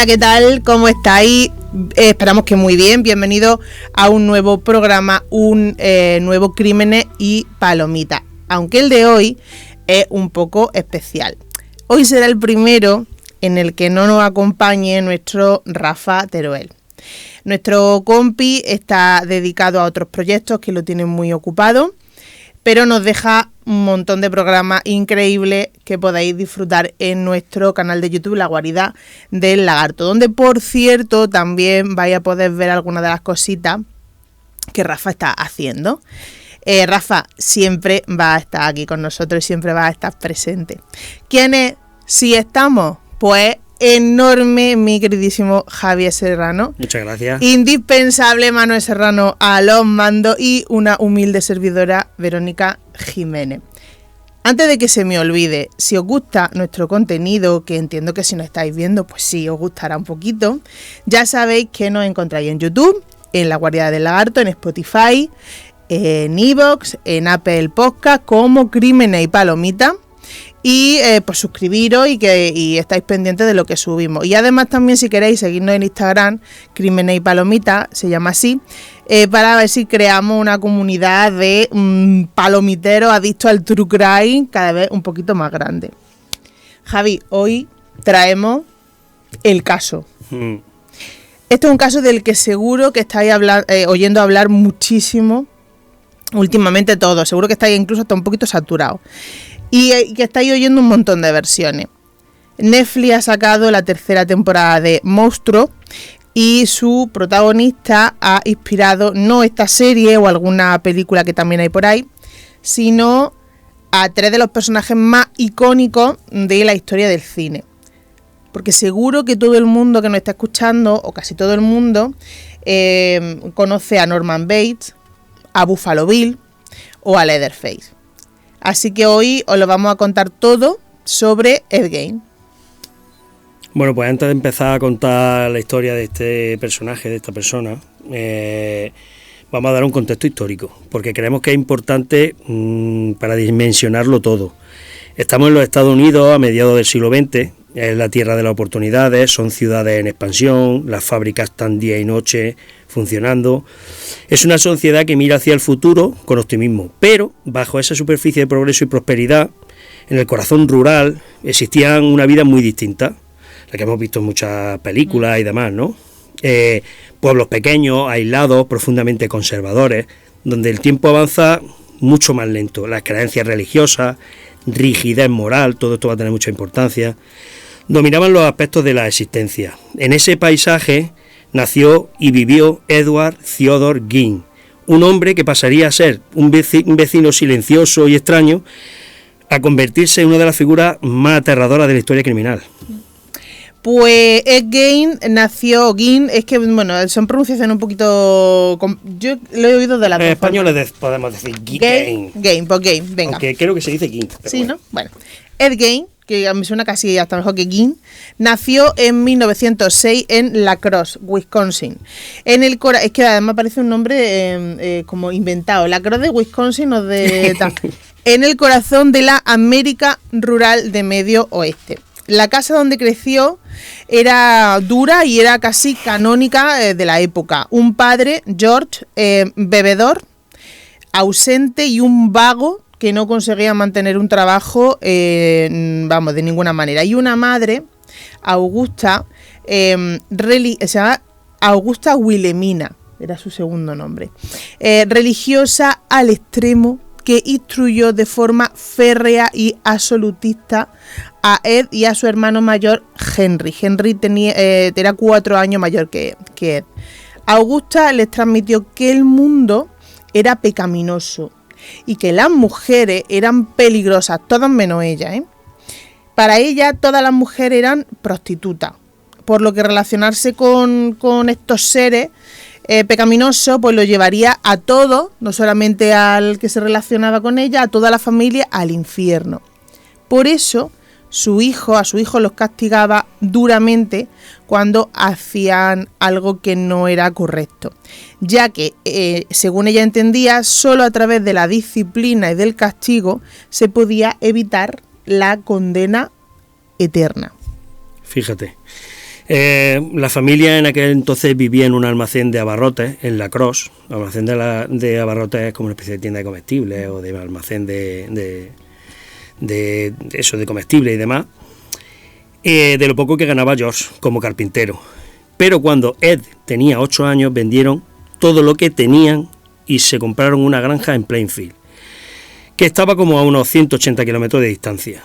Hola, ¿qué tal? ¿Cómo estáis? Esperamos que muy bien. Bienvenidos a un nuevo programa, un nuevo Crímenes y Palomitas. Aunque el de hoy es un poco especial. Hoy será el primero en el que no nos acompañe nuestro Rafa Teruel. Nuestro compi está dedicado a otros proyectos que lo tienen muy ocupado, pero nos deja un montón de programas increíbles que podáis disfrutar en nuestro canal de YouTube, La Guarida del Lagarto, donde, por cierto, también vais a poder ver algunas de las cositas que Rafa está haciendo. Rafa siempre va a estar aquí con nosotros y siempre va a estar presente. ¿Quién es? Si estamos, pues enorme, mi queridísimo Javier Serrano. Muchas gracias. Indispensable Manuel Serrano a los mandos y una humilde servidora, Verónica Jiménez. Antes de que se me olvide, si os gusta nuestro contenido, que entiendo que si nos estáis viendo, pues sí, os gustará un poquito, ya sabéis que nos encontráis en YouTube, en La Guarida del Lagarto, en Spotify, en iVoox, en Apple Podcast, como Crímenes y Palomitas. Y pues suscribiros y estáis pendientes de lo que subimos. Y además también, si queréis seguirnos en Instagram, Crímenes y Palomitas, se llama así, para ver si creamos una comunidad de palomiteros adictos al true crime cada vez un poquito más grande. Javi, hoy traemos el caso. Este es un caso del que seguro que estáis oyendo hablar muchísimo últimamente todos. Seguro que estáis incluso hasta un poquito saturados. Y que estáis oyendo un montón de versiones. Netflix ha sacado la tercera temporada de Monstruo y su protagonista ha inspirado no esta serie o alguna película que también hay por ahí, sino a 3 de los personajes más icónicos de la historia del cine. Porque seguro que todo el mundo que nos está escuchando, o casi todo el mundo, conoce a Norman Bates, a Buffalo Bill o a Leatherface. Así que hoy os lo vamos a contar todo sobre Ed Gein. Bueno, pues antes de empezar a contar la historia de este personaje, de esta persona, vamos a dar un contexto histórico, porque creemos que es importante para dimensionarlo todo. Estamos en los Estados Unidos a mediados del siglo XX, es la tierra de las oportunidades, son ciudades en expansión, las fábricas están día y noche funcionando. Es una sociedad que mira hacia el futuro con optimismo, pero bajo esa superficie de progreso y prosperidad, en el corazón rural, existía una vida muy distinta, la que hemos visto en muchas películas y demás, ¿no? Pueblos pequeños, aislados, profundamente conservadores, donde el tiempo avanza mucho más lento. Las creencias religiosas, rigidez moral, todo esto va a tener mucha importancia, dominaban los aspectos de la existencia. En ese paisaje nació y vivió Edward Theodore Gein, un hombre que pasaría a ser un vecino silencioso y extraño a convertirse en una de las figuras más aterradoras de la historia criminal. Pues Ed Gein nació, Gein, es que bueno, son pronunciaciones un poquito, yo lo he oído de las dos españoles podemos decir Gein. Gein, pues Gein, venga. Aunque creo que se dice Gein. Sí, bueno. ¿No? Bueno, Ed Gein, que me suena casi hasta mejor que Gein, nació en 1906 en La Crosse, Wisconsin. Es que además parece un nombre como inventado. La Crosse de Wisconsin o de en el corazón de la América rural de Medio Oeste. La casa donde creció era dura y era casi canónica de la época. Un padre, George, bebedor, ausente y un vago que no conseguía mantener un trabajo, de ninguna manera. Y una madre, Augusta, se llama Augusta Wilhelmina, era su segundo nombre, religiosa al extremo, que instruyó de forma férrea y absolutista a Ed y a su hermano mayor Henry. Henry era 4 años mayor que Ed. Augusta les transmitió que el mundo era pecaminoso y que las mujeres eran peligrosas, todas menos ella, Para ella todas las mujeres eran prostitutas, por lo que relacionarse con estos seres pecaminosos pues lo llevaría a todos, no solamente al que se relacionaba con ella, a toda la familia al infierno. Por eso a su hijo los castigaba duramente cuando hacían algo que no era correcto, ya que, según ella entendía, solo a través de la disciplina y del castigo se podía evitar la condena eterna. Fíjate, La familia en aquel entonces vivía en un almacén de abarrotes en La Crosse. El almacén de abarrotes es como una especie de tienda de comestibles o de almacén de eso, de comestibles y demás. De lo poco que ganaba George como carpintero. Pero cuando Ed tenía 8 años, vendieron todo lo que tenían y se compraron una granja en Plainfield, que estaba como a unos 180 kilómetros de distancia.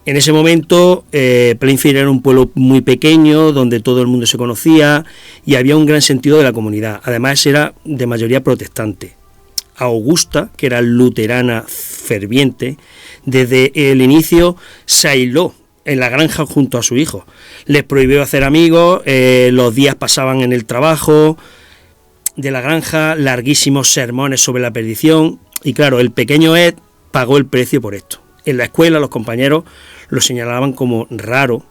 En ese momento, Plainfield era un pueblo muy pequeño, donde todo el mundo se conocía y había un gran sentido de la comunidad. Además, era de mayoría protestante. Augusta, que era luterana ferviente, desde el inicio se aisló en la granja junto a su hijo. Les prohibió hacer amigos, los días pasaban en el trabajo de la granja, larguísimos sermones sobre la perdición, y claro, el pequeño Ed pagó el precio por esto. En la escuela los compañeros lo señalaban como raro,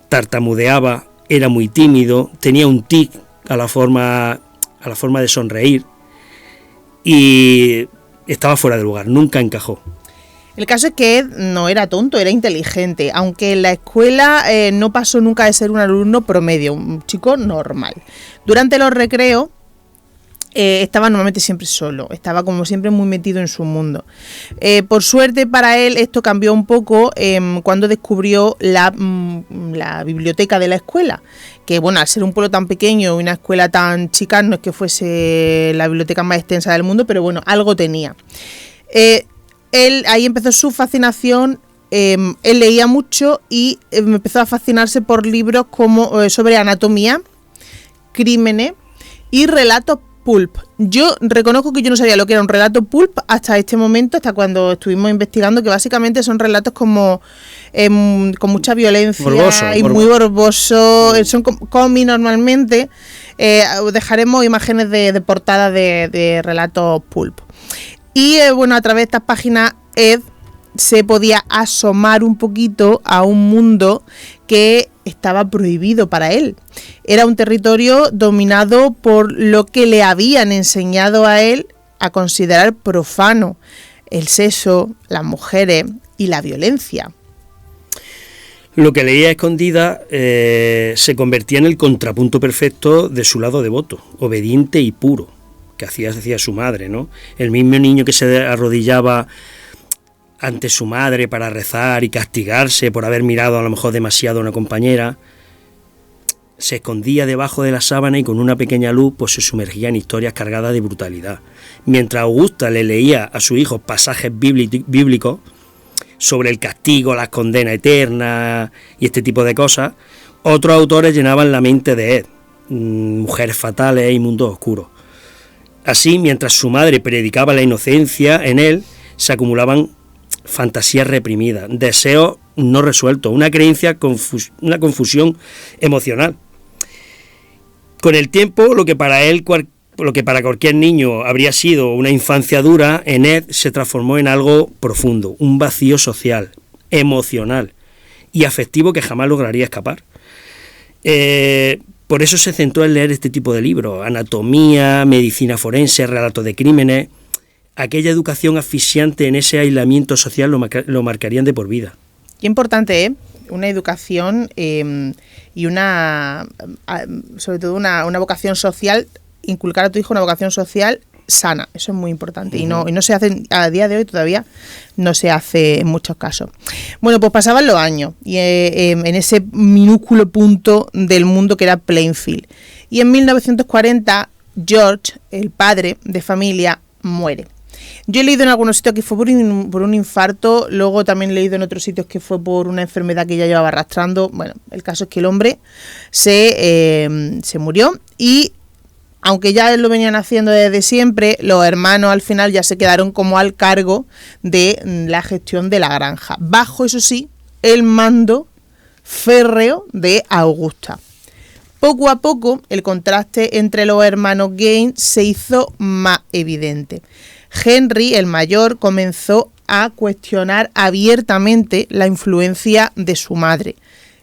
tartamudeaba, era muy tímido, tenía un tic a la forma de sonreír y estaba fuera de lugar, nunca encajó. El caso es que Ed no era tonto, era inteligente, aunque en la escuela no pasó nunca de ser un alumno promedio, un chico normal. Durante los recreos estaba normalmente siempre solo, estaba como siempre muy metido en su mundo. Por suerte para él esto cambió un poco cuando descubrió la biblioteca de la escuela, que bueno, al ser un pueblo tan pequeño y una escuela tan chica, no es que fuese la biblioteca más extensa del mundo, pero bueno, algo tenía. Él ahí empezó su fascinación, él leía mucho y empezó a fascinarse por libros como sobre anatomía, crímenes y relatos pulp. Yo reconozco que yo no sabía lo que era un relato pulp hasta este momento, hasta cuando estuvimos investigando, que básicamente son relatos como con mucha violencia muy borbosos, son cómics normalmente. Dejaremos imágenes de portada de relatos pulp. Y bueno, a través de estas páginas Ed se podía asomar un poquito a un mundo que estaba prohibido para él. Era un territorio dominado por lo que le habían enseñado a él a considerar profano: el sexo, las mujeres y la violencia. Lo que leía a escondida se convertía en el contrapunto perfecto de su lado devoto, obediente y puro, que hacía su madre, ¿no? El mismo niño que se arrodillaba ante su madre para rezar y castigarse por haber mirado a lo mejor demasiado a una compañera, se escondía debajo de la sábana y con una pequeña luz pues se sumergía en historias cargadas de brutalidad. Mientras Augusta le leía a su hijo pasajes bíblicos sobre el castigo, las condenas eternas y este tipo de cosas, otros autores llenaban la mente de Ed, mujeres fatales y mundos oscuros. Así, mientras su madre predicaba la inocencia, en él se acumulaban fantasías reprimidas, deseos no resueltos, una una confusión emocional. Con el tiempo, lo que para cualquier niño habría sido una infancia dura, en Ed se transformó en algo profundo, un vacío social, emocional y afectivo que jamás lograría escapar. Por eso se centró en leer este tipo de libros: anatomía, medicina forense, relatos de crímenes. Aquella educación asfixiante en ese aislamiento social lo marcarían de por vida. Qué importante, ¿eh? Una educación y sobre todo una vocación social, inculcar a tu hijo una vocación social sana, eso es muy importante. Y no se hace, a día de hoy todavía no se hace en muchos casos. Bueno, pues pasaban los años y en ese minúsculo punto del mundo que era Plainfield. Y en 1940 George, el padre de familia, muere. Yo he leído en algunos sitios que fue por un infarto, luego también he leído en otros sitios que fue por una enfermedad que ya llevaba arrastrando. Bueno, el caso es que el hombre se murió y, aunque ya lo venían haciendo desde siempre, los hermanos al final ya se quedaron como al cargo de la gestión de la granja, bajo, eso sí, el mando férreo de Augusta. Poco a poco el contraste entre los hermanos Gaines se hizo más evidente. Henry, el mayor, comenzó a cuestionar abiertamente la influencia de su madre.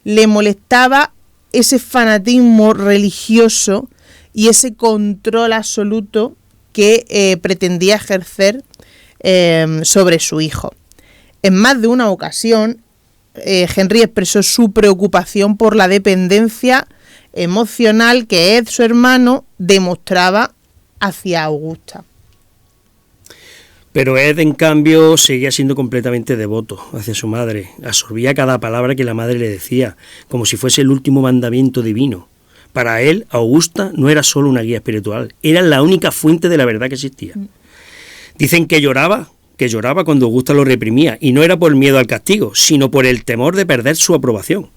Le molestaba ese fanatismo religioso y ese control absoluto que pretendía ejercer sobre su hijo. En más de una ocasión, Henry expresó su preocupación por la dependencia emocional que Ed, su hermano, demostraba hacia Augusta. Pero Ed, en cambio, seguía siendo completamente devoto hacia su madre. Absorbía cada palabra que la madre le decía, como si fuese el último mandamiento divino. Para él, Augusta no era solo una guía espiritual, era la única fuente de la verdad que existía. Dicen que lloraba cuando Augusta lo reprimía, y no era por miedo al castigo, sino por el temor de perder su aprobación.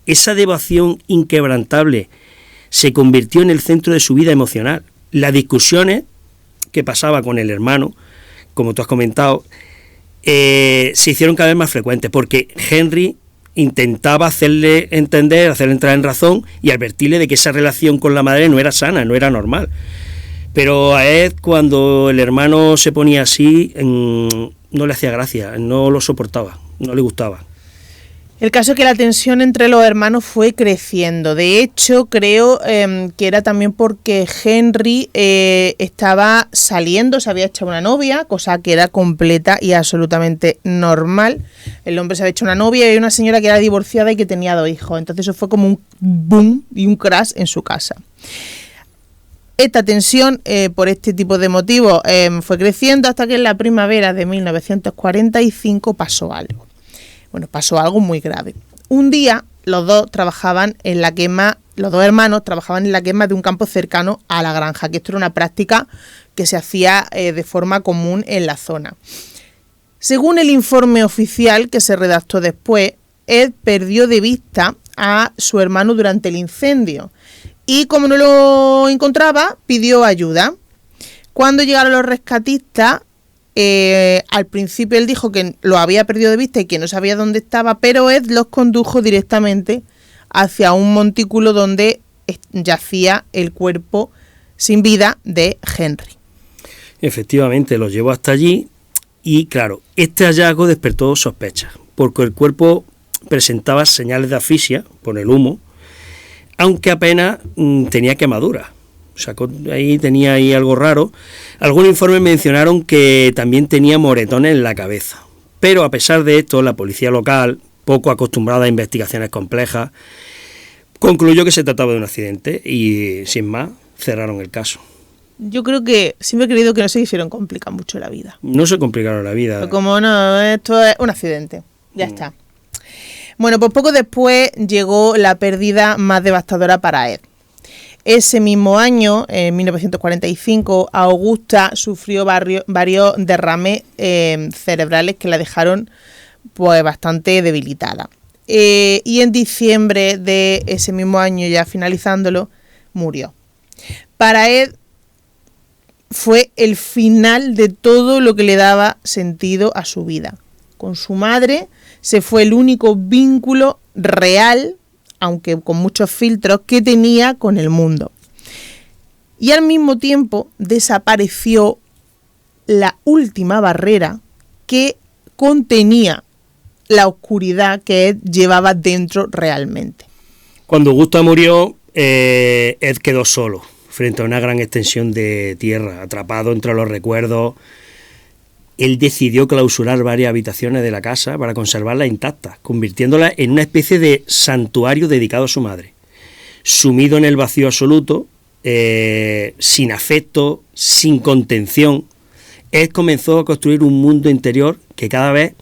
Esa devoción inquebrantable se convirtió en el centro de su vida emocional. Las discusiones que pasaba con el hermano, como tú has comentado, se hicieron cada vez más frecuentes, porque Henry intentaba hacerle entender, hacerle entrar en razón y advertirle de que esa relación con la madre no era sana, no era normal. Pero a Ed, cuando el hermano se ponía así, no le hacía gracia, no lo soportaba, no le gustaba. El caso es que la tensión entre los hermanos fue creciendo. De hecho, creo que era también porque Henry estaba saliendo, se había hecho una novia, cosa que era completa y absolutamente normal. El hombre se había hecho una novia y una señora que era divorciada y que tenía 2 hijos. Entonces eso fue como un boom y un crash en su casa. Esta tensión, por este tipo de motivos, fue creciendo hasta que en la primavera de 1945 pasó algo. Bueno, pasó algo muy grave. Un día los dos hermanos trabajaban en la quema de un campo cercano a la granja, que esto era una práctica que se hacía de forma común en la zona. Según el informe oficial que se redactó después, Ed perdió de vista a su hermano durante el incendio y, como no lo encontraba, pidió ayuda. Cuando llegaron los rescatistas, al principio él dijo que lo había perdido de vista y que no sabía dónde estaba, pero Ed los condujo directamente hacia un montículo donde yacía el cuerpo sin vida de Henry. Efectivamente, los llevó hasta allí y, claro, este hallazgo despertó sospechas, porque el cuerpo presentaba señales de asfixia por el humo, aunque apenas tenía quemaduras. Tenía ahí algo raro. Algunos informes mencionaron que también tenía moretones en la cabeza. Pero a pesar de esto, la policía local, poco acostumbrada a investigaciones complejas, concluyó que se trataba de un accidente y, sin más, cerraron el caso. Yo creo que siempre he creído que no se quisieron complicar mucho la vida. No se complicaron la vida. Pero como no, esto es un accidente. Ya está. Bueno, pues poco después llegó la pérdida más devastadora para Ed. Ese mismo año, en 1945, Augusta sufrió varios derrames cerebrales que la dejaron pues bastante debilitada. Y en diciembre de ese mismo año, ya finalizándolo, murió. Para Ed fue el final de todo lo que le daba sentido a su vida. Con su madre se fue el único vínculo real, aunque con muchos filtros, que tenía con el mundo. Y al mismo tiempo desapareció la última barrera que contenía la oscuridad que Ed llevaba dentro realmente. Cuando Augusta murió, Ed quedó solo, frente a una gran extensión de tierra, atrapado entre los recuerdos. Él decidió clausurar varias habitaciones de la casa para conservarlas intactas, convirtiéndolas en una especie de santuario dedicado a su madre. Sumido en el vacío absoluto, sin afecto, sin contención, Ed comenzó a construir un mundo interior que cada vez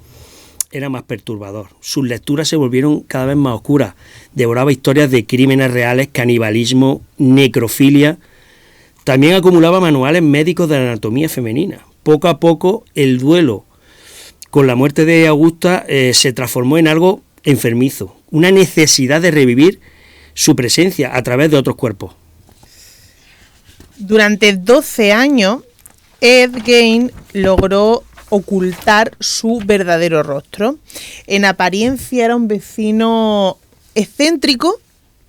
era más perturbador. Sus lecturas se volvieron cada vez más oscuras. Devoraba historias de crímenes reales, canibalismo, necrofilia. También acumulaba manuales médicos de la anatomía femenina. Poco a poco el duelo con la muerte de Augusta se transformó en algo enfermizo, una necesidad de revivir su presencia a través de otros cuerpos. Durante 12 años, Ed Gein logró ocultar su verdadero rostro. En apariencia era un vecino excéntrico,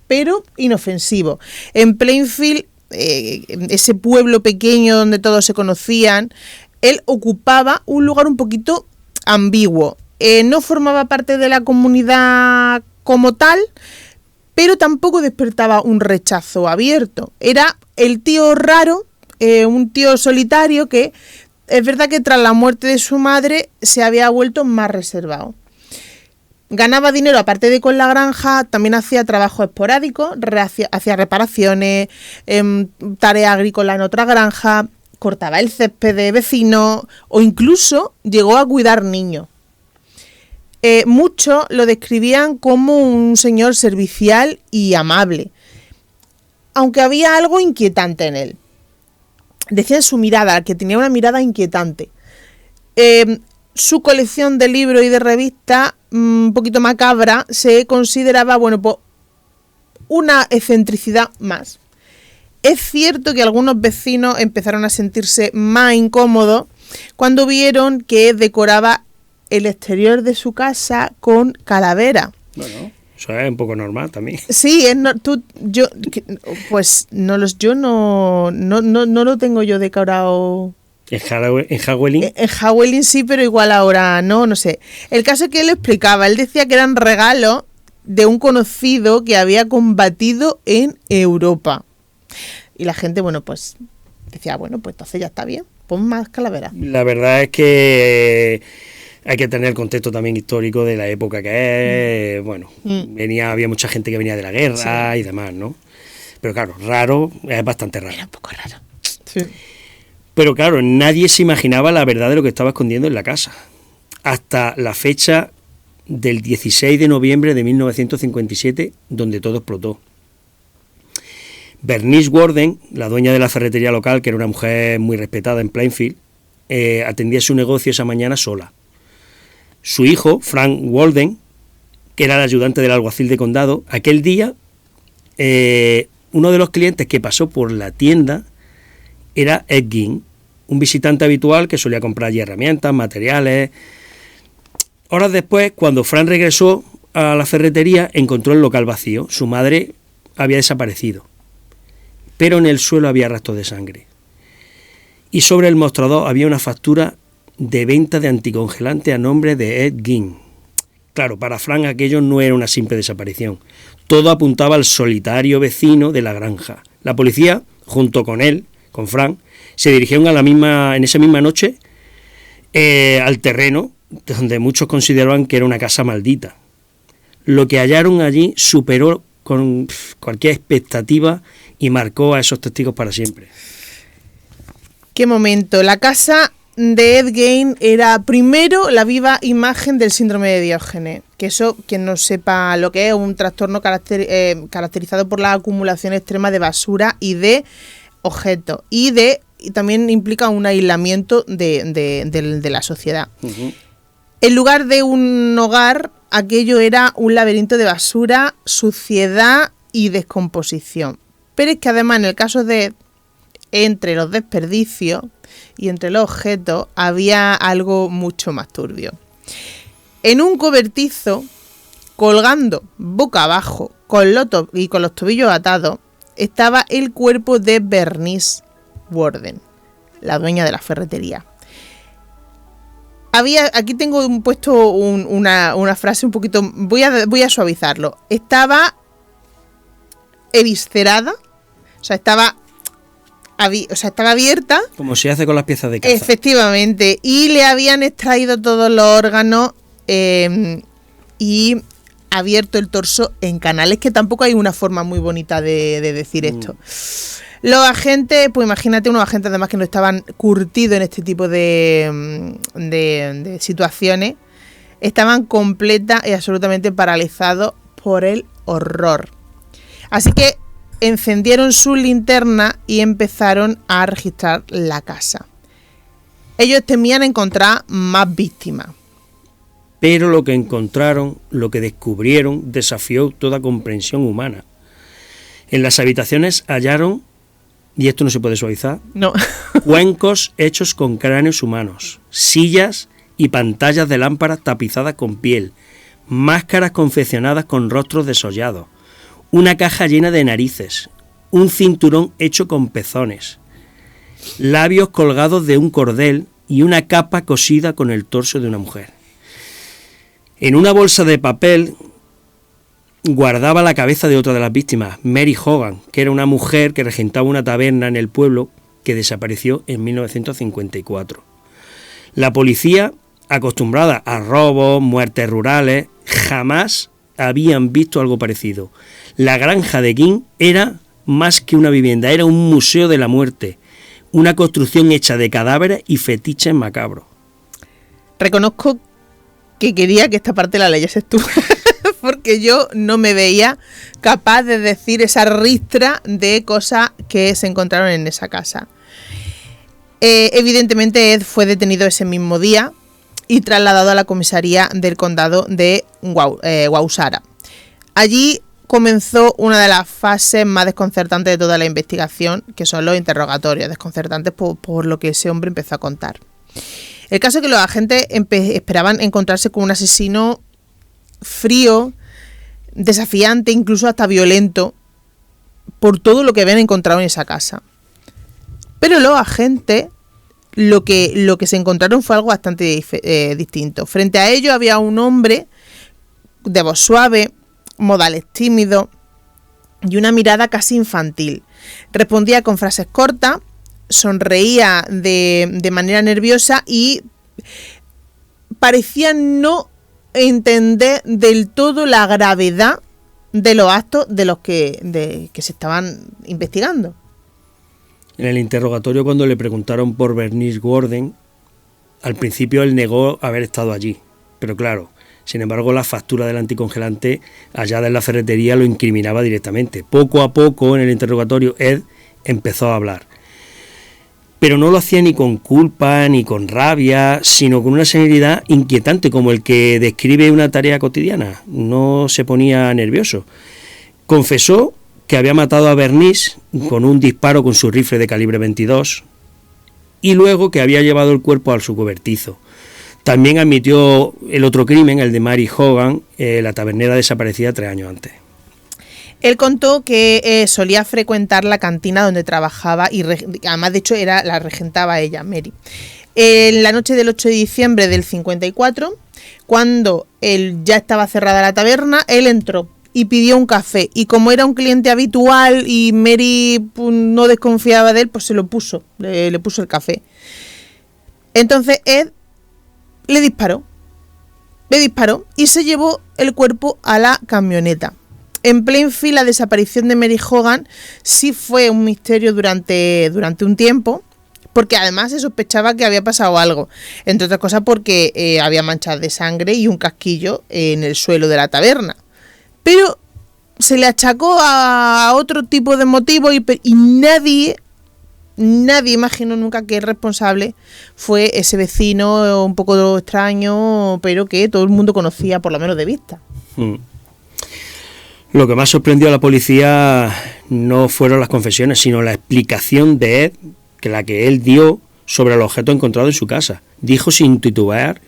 pero inofensivo. En Plainfield, ese pueblo pequeño donde todos se conocían, él ocupaba un lugar un poquito ambiguo. No formaba parte de la comunidad como tal, pero tampoco despertaba un rechazo abierto. Era el tío raro, un tío solitario que es verdad que tras la muerte de su madre se había vuelto más reservado. Ganaba dinero, aparte de con la granja, también hacía trabajos esporádicos, hacía reparaciones, tarea agrícola en otra granja, cortaba el césped de vecinos o incluso llegó a cuidar niños. Muchos lo describían como un señor servicial y amable, aunque había algo inquietante en él. Decían su mirada, que tenía una mirada inquietante. Su colección de libros y de revistas, un poquito macabra, se consideraba, bueno, pues una excentricidad más. Es cierto que algunos vecinos empezaron a sentirse más incómodos cuando vieron que decoraba el exterior de su casa con calavera. Bueno, eso es un poco normal también. Sí, yo no lo tengo yo decorado. ¿En Halloween? En Halloween sí, pero igual ahora no sé. El caso es que él lo explicaba, él decía que eran regalos de un conocido que había combatido en Europa. Y la gente, bueno, pues decía, bueno, pues entonces ya está bien, pon más calaveras. La verdad es que hay que tener el contexto también histórico de la época que es, bueno, había mucha gente que venía de la guerra y demás, ¿no? Pero claro, raro, es bastante raro. Era un poco raro. Sí. Pero claro, nadie se imaginaba la verdad de lo que estaba escondiendo en la casa. Hasta la fecha del 16 de noviembre de 1957, donde todo explotó. Bernice Warden, la dueña de la ferretería local, que era una mujer muy respetada en Plainfield, atendía su negocio esa mañana sola. Su hijo, Frank Walden, que era el ayudante del alguacil de condado, aquel día, uno de los clientes que pasó por la tienda era Ed Gein, un visitante habitual que solía comprar allí herramientas, materiales. Horas después, cuando Frank regresó a la ferretería, encontró el local vacío. Su madre había desaparecido, pero en el suelo había rastros de sangre. Y sobre el mostrador había una factura de venta de anticongelante a nombre de Ed Gein. Claro, para Frank aquello no era una simple desaparición. Todo apuntaba al solitario vecino de la granja. La policía, junto con él, con Frank, se dirigieron en esa misma noche al terreno donde muchos consideraban que era una casa maldita. Lo que hallaron allí superó con cualquier expectativa y marcó a esos testigos para siempre. ¿Qué momento? La casa de Ed Gein era primero la viva imagen del síndrome de Diógenes, que eso, quien no sepa lo que es, un trastorno caracterizado por la acumulación extrema de basura y de objetos y también implica un aislamiento de la sociedad. Uh-huh. En lugar de un hogar, aquello era un laberinto de basura, suciedad y descomposición. Pero es que además en el caso de entre los desperdicios y entre los objetos había algo mucho más turbio. En un cobertizo, colgando boca abajo con los tobillos atados, estaba el cuerpo de Bernice Warden, la dueña de la ferretería. Aquí tengo puesto una frase un poquito, voy a suavizarlo. Estaba eviscerada, o sea, estaba abierta. Como se hace con las piezas de caza. Efectivamente, y le habían extraído todos los órganos y abierto el torso en canales, que tampoco hay una forma muy bonita de decir esto. Los agentes, pues imagínate unos agentes además que no estaban curtidos en este tipo de situaciones, estaban completa y absolutamente paralizados por el horror. Así que encendieron su linterna y empezaron a registrar la casa. Ellos temían encontrar más víctimas. Pero lo que encontraron, lo que descubrieron, desafió toda comprensión humana. En las habitaciones hallaron, y esto no se puede suavizar, no, cuencos hechos con cráneos humanos, sillas y pantallas de lámparas tapizadas con piel, máscaras confeccionadas con rostros desollados, una caja llena de narices, un cinturón hecho con pezones, labios colgados de un cordel y una capa cosida con el torso de una mujer. En una bolsa de papel guardaba la cabeza de otra de las víctimas, Mary Hogan, que era una mujer que regentaba una taberna en el pueblo que desapareció en 1954. La policía, acostumbrada a robos, muertes rurales, jamás habían visto algo parecido. La granja de King era más que una vivienda, era un museo de la muerte, una construcción hecha de cadáveres y fetiches macabros. Reconozco que quería que esta parte la leyeses tú, porque yo no me veía capaz de decir esa ristra de cosas que se encontraron en esa casa. Evidentemente Ed fue detenido ese mismo día y trasladado a la comisaría del condado de Wausau. Allí comenzó una de las fases más desconcertantes de toda la investigación, que son los interrogatorios, desconcertantes por lo que ese hombre empezó a contar. El caso es que los agentes esperaban encontrarse con un asesino frío, desafiante, incluso hasta violento, por todo lo que habían encontrado en esa casa. Pero los agentes lo que se encontraron fue algo bastante distinto. Frente a ellos había un hombre de voz suave, modales tímidos y una mirada casi infantil. Respondía con frases cortas, sonreía de manera nerviosa y parecía no entender del todo la gravedad de los actos de los que se estaban investigando. En el interrogatorio, cuando le preguntaron por Bernice Worden, al principio él negó haber estado allí, pero claro, sin embargo la factura del anticongelante hallada en la ferretería lo incriminaba directamente. Poco a poco en el interrogatorio Ed empezó a hablar, pero no lo hacía ni con culpa ni con rabia, sino con una serenidad inquietante, como el que describe una tarea cotidiana. No se ponía nervioso. Confesó que había matado a Bernice con un disparo con su rifle de calibre 22 y luego que había llevado el cuerpo al su cobertizo. También admitió el otro crimen, el de Mary Hogan, la tabernera desaparecida 3 años antes. Él contó que solía frecuentar la cantina donde trabajaba y además de hecho la regentaba ella, Mary. En la noche del 8 de diciembre del 54, cuando él ya estaba cerrada la taberna, él entró y pidió un café, y como era un cliente habitual y Mary no desconfiaba de él, pues se lo puso, le puso el café. Entonces Ed le disparó y se llevó el cuerpo a la camioneta. En Plainfield la desaparición de Mary Hogan sí fue un misterio durante un tiempo, porque además se sospechaba que había pasado algo, entre otras cosas porque había manchas de sangre y un casquillo en el suelo de la taberna. Pero se le achacó a otro tipo de motivo y nadie imaginó nunca que el responsable fue ese vecino un poco extraño, pero que todo el mundo conocía por lo menos de vista. Lo que más sorprendió a la policía no fueron las confesiones, sino la explicación de Ed, la que él dio sobre el objeto encontrado en su casa. Dijo sin titubear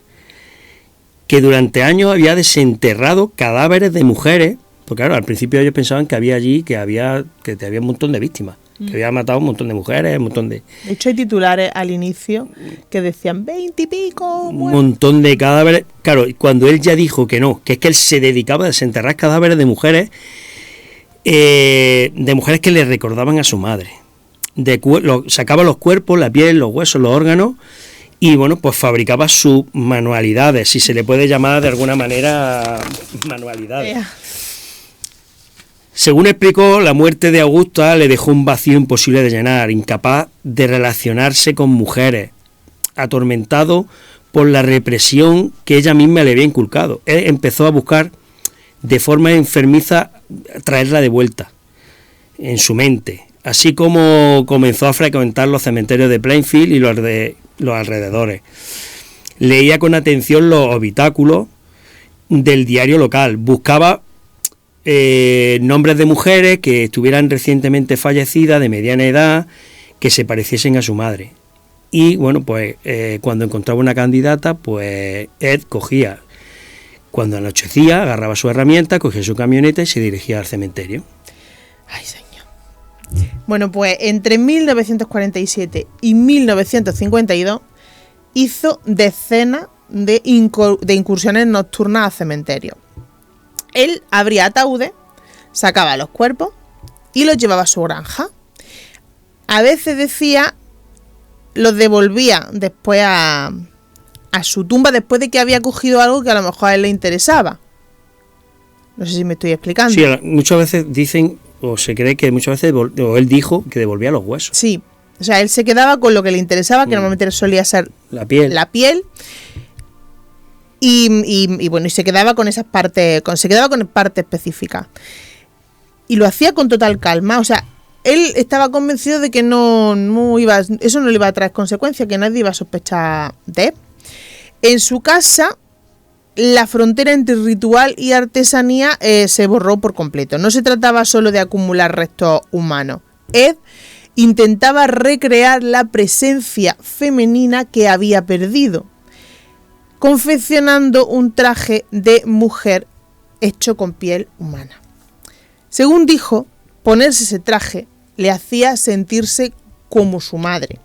que durante años había desenterrado cadáveres de mujeres, porque claro, al principio ellos pensaban que había allí, que había un montón de víctimas, que había matado un montón de mujeres, un montón de... De hecho hay titulares al inicio que decían 20 y pico... Un montón de cadáveres. Claro, cuando él ya dijo que no, que es que él se dedicaba a desenterrar cadáveres de mujeres que le recordaban a su madre. Sacaba los cuerpos, la piel, los huesos, los órganos, y bueno, pues fabricaba sus manualidades, si se le puede llamar de alguna manera manualidades. Según explicó, la muerte de Augusta le dejó un vacío imposible de llenar, incapaz de relacionarse con mujeres, atormentado por la represión que ella misma le había inculcado. Él empezó a buscar de forma enfermiza traerla de vuelta en su mente, así como comenzó a frecuentar los cementerios de Plainfield y los alrededores. Leía con atención los habitáculos del diario local, buscaba nombres de mujeres que estuvieran recientemente fallecidas, de mediana edad, que se pareciesen a su madre. Y bueno, pues cuando encontraba una candidata, pues Ed cogía, cuando anochecía, agarraba su herramienta, cogía su camioneta y se dirigía al cementerio. Ay, señor. Bueno, pues entre 1947 y 1952 hizo decenas de incursiones nocturnas a cementerios. Él abría ataúdes, sacaba los cuerpos y los llevaba a su granja. A veces decía, los devolvía después a su tumba después de que había cogido algo que a lo mejor a él le interesaba. No sé si me estoy explicando. Sí, muchas veces dicen, o se cree que muchas veces, o él dijo que devolvía los huesos. Sí, o sea, él se quedaba con lo que le interesaba, que normalmente solía ser la piel. Y bueno, y se quedaba con esas partes, se quedaba con parte específica. Y lo hacía con total calma, o sea, él estaba convencido de que eso no le iba a traer consecuencias, que nadie iba a sospechar de él. En su casa, la frontera entre ritual y artesanía se borró por completo. No se trataba solo de acumular restos humanos. Ed intentaba recrear la presencia femenina que había perdido, confeccionando un traje de mujer hecho con piel humana. Según dijo, ponerse ese traje le hacía sentirse como su madre.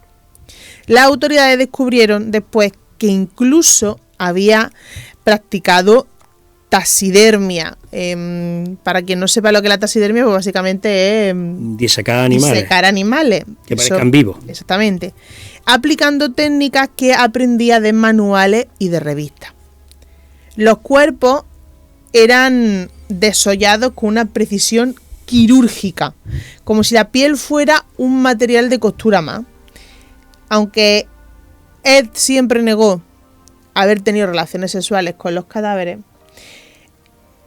Las autoridades descubrieron después que incluso había practicado taxidermia. Para quien no sepa lo que es la taxidermia, pues básicamente es disecar animales. Que parezcan vivos. Exactamente. Aplicando técnicas que aprendía de manuales y de revistas. Los cuerpos eran desollados con una precisión quirúrgica, como si la piel fuera un material de costura más. Aunque Ed siempre negó haber tenido relaciones sexuales con los cadáveres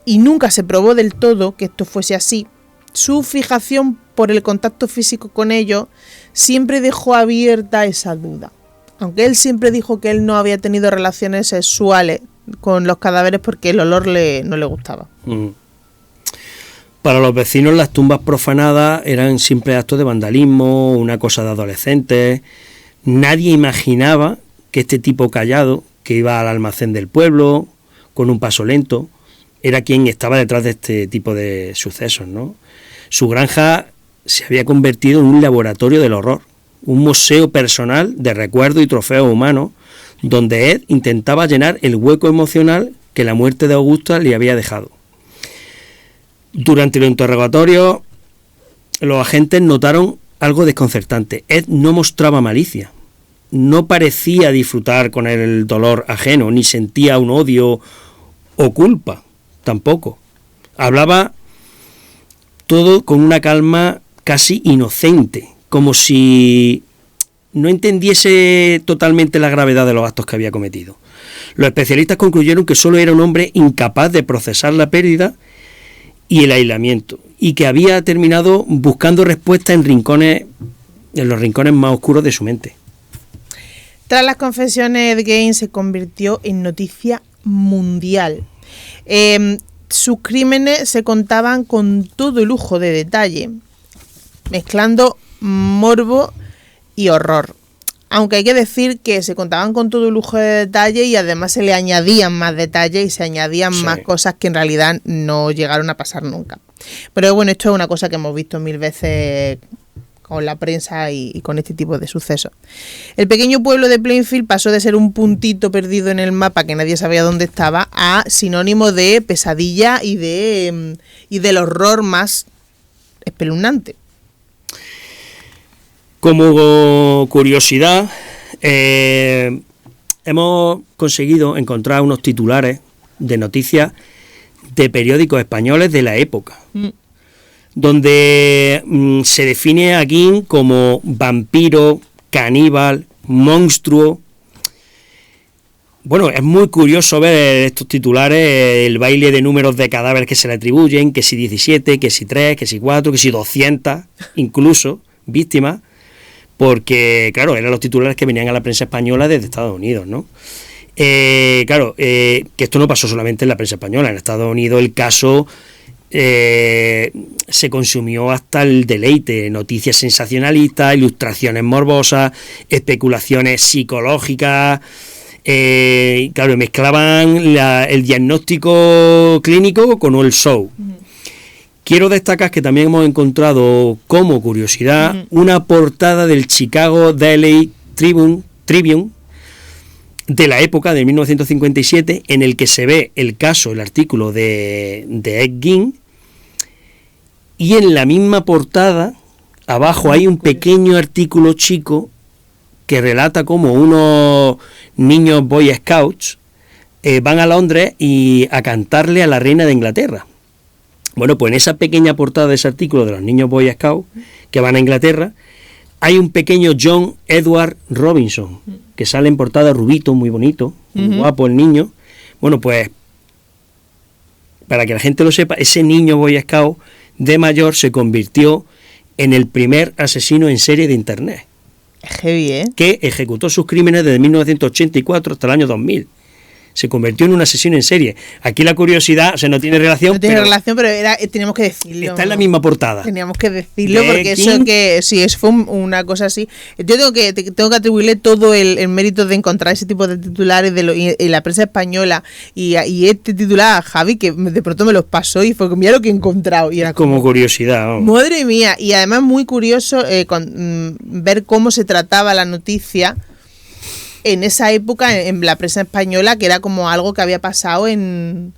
y nunca se probó del todo que esto fuese así, su fijación por el contacto físico con ellos siempre dejó abierta esa duda. Aunque él siempre dijo que él no había tenido relaciones sexuales con los cadáveres porque el olor no le gustaba. Para los vecinos, las tumbas profanadas eran simples actos de vandalismo, una cosa de adolescentes. Nadie imaginaba que este tipo callado, que iba al almacén del pueblo con un paso lento, era quien estaba detrás de este tipo de sucesos, ¿no? Su granja se había convertido en un laboratorio del horror, un museo personal de recuerdos y trofeos humanos, donde Ed intentaba llenar el hueco emocional que la muerte de Augusta le había dejado. Durante los interrogatorios, los agentes notaron algo desconcertante. Ed no mostraba malicia, no parecía disfrutar con el dolor ajeno, ni sentía un odio o culpa, tampoco. Hablaba todo con una calma casi inocente, como si no entendiese totalmente la gravedad de los actos que había cometido. Los especialistas concluyeron que solo era un hombre incapaz de procesar la pérdida y el aislamiento, y que había terminado buscando respuestas en los rincones más oscuros de su mente. Tras las confesiones, Ed Gein se convirtió en noticia mundial. Sus crímenes se contaban con todo lujo de detalle, mezclando morbo y horror. Aunque hay que decir que se contaban con todo lujo de detalle y además se le añadían más detalles y se añadían más cosas que en realidad no llegaron a pasar nunca. Pero bueno, esto es una cosa que hemos visto mil veces con la prensa y con este tipo de sucesos. El pequeño pueblo de Plainfield pasó de ser un puntito perdido en el mapa que nadie sabía dónde estaba a sinónimo de pesadilla y del horror más espeluznante. Como curiosidad, hemos conseguido encontrar unos titulares de noticias de periódicos españoles de la época, donde se define a Gein como vampiro, caníbal, monstruo. Bueno, es muy curioso ver estos titulares, el baile de números de cadáveres que se le atribuyen, que si 17, que si 3, que si 4, que si 200, incluso, víctimas. Porque, claro, eran los titulares que venían a la prensa española desde Estados Unidos, ¿no? Que esto no pasó solamente en la prensa española. En Estados Unidos el caso se consumió hasta el deleite. Noticias sensacionalistas, ilustraciones morbosas, especulaciones psicológicas. Claro, mezclaban el diagnóstico clínico con el show. Quiero destacar que también hemos encontrado, como curiosidad, una portada del Chicago Daily Tribune de la época de 1957, en el que se ve el caso, el artículo de Ed Gein, y en la misma portada, abajo hay un pequeño artículo chico que relata cómo unos niños Boy Scouts van a Londres a cantarle a la reina de Inglaterra. Bueno, pues en esa pequeña portada de ese artículo de los niños Boy Scouts que van a Inglaterra, hay un pequeño John Edward Robinson, que sale en portada rubito, muy bonito, muy guapo el niño. Bueno, pues, para que la gente lo sepa, ese niño Boy Scout de mayor se convirtió en el primer asesino en serie de Internet. Heavy, ¿eh? Que ejecutó sus crímenes desde 1984 hasta el año 2000. Se convirtió en un asesino en serie. Aquí la curiosidad, o sea, no tiene relación. No tiene relación, pero teníamos que decirlo. Está en la misma portada. Teníamos que decirlo porque eso fue una cosa así. Yo tengo que atribuirle todo el mérito de encontrar ese tipo de titulares y la prensa española y este titular a Javi, que de pronto me los pasó y fue mira lo que he encontrado. Y era como curiosidad. Vamos. Madre mía. Y además muy curioso ver cómo se trataba la noticia en esa época en la prensa española, que era como algo que había pasado en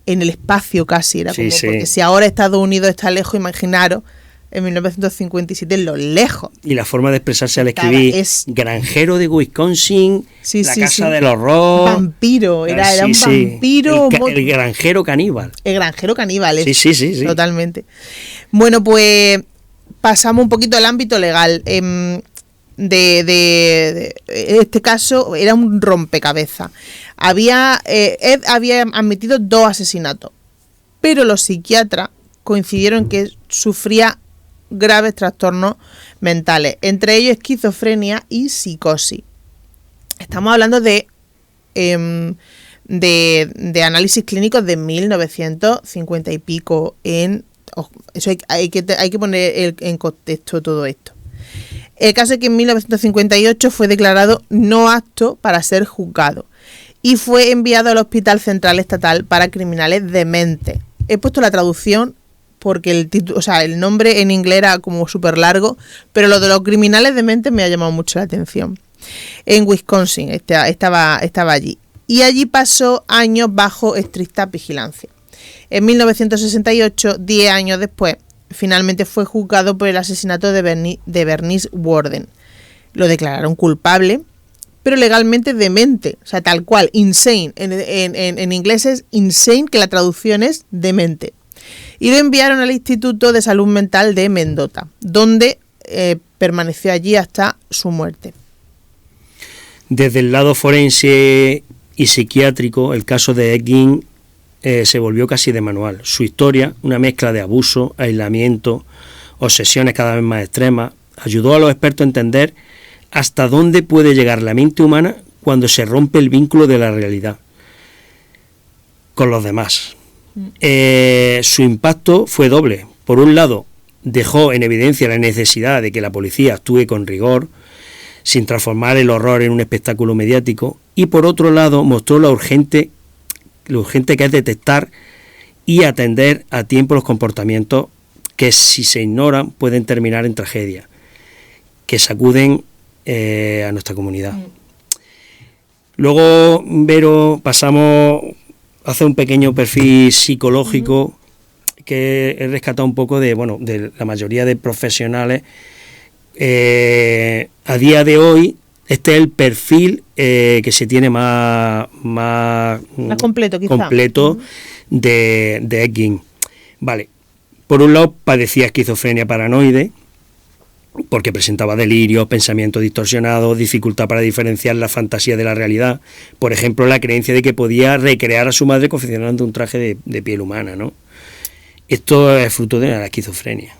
el espacio casi, era como, porque si ahora Estados Unidos está lejos, imaginaros en 1957 en lo lejos. Y la forma de expresarse al escribir granjero de Wisconsin, la casa del horror, vampiro, era un vampiro, el granjero caníbal. El granjero caníbal, sí. Totalmente. Bueno, pues pasamos un poquito al ámbito legal. De este caso era un rompecabezas. Ed había admitido 2 asesinatos, pero los psiquiatras coincidieron en que sufría graves trastornos mentales, entre ellos esquizofrenia y psicosis. Estamos hablando de análisis clínicos de 1950 y pico. Eso hay que poner en contexto todo esto. El caso es que en 1958 fue declarado no apto para ser juzgado y fue enviado al Hospital Central Estatal para Criminales Dementes. He puesto la traducción porque el nombre en inglés era como súper largo, pero lo de los criminales dementes me ha llamado mucho la atención. En Wisconsin estaba allí. Y allí pasó años bajo estricta vigilancia. En 1968, 10 años después, finalmente fue juzgado por el asesinato de Bernice Worden. Lo declararon culpable, pero legalmente demente, o sea, tal cual, insane. En inglés es insane, que la traducción es demente. Y lo enviaron al Instituto de Salud Mental de Mendota, donde permaneció allí hasta su muerte. Desde el lado forense y psiquiátrico, el caso de Ed Gein se volvió casi de manual. Su historia, una mezcla de abuso, aislamiento, obsesiones cada vez más extremas, ayudó a los expertos a entender hasta dónde puede llegar la mente humana cuando se rompe el vínculo de la realidad con los demás. Su impacto fue doble. Por un lado, dejó en evidencia la necesidad de que la policía actúe con rigor, sin transformar el horror en un espectáculo mediático, y por otro lado, mostró lo urgente que es detectar y atender a tiempo los comportamientos que, si se ignoran, pueden terminar en tragedia, que sacuden a nuestra comunidad. Luego, Vero, pasamos a hacer un pequeño perfil psicológico que he rescatado un poco de la mayoría de profesionales. A día de hoy, este es el perfil que se tiene más completo, quizá. De Ed Gein. Vale. Por un lado, padecía esquizofrenia paranoide, porque presentaba delirios, pensamientos distorsionados, dificultad para diferenciar la fantasía de la realidad. Por ejemplo, la creencia de que podía recrear a su madre confeccionando un traje de piel humana, ¿no? Esto es fruto de la esquizofrenia.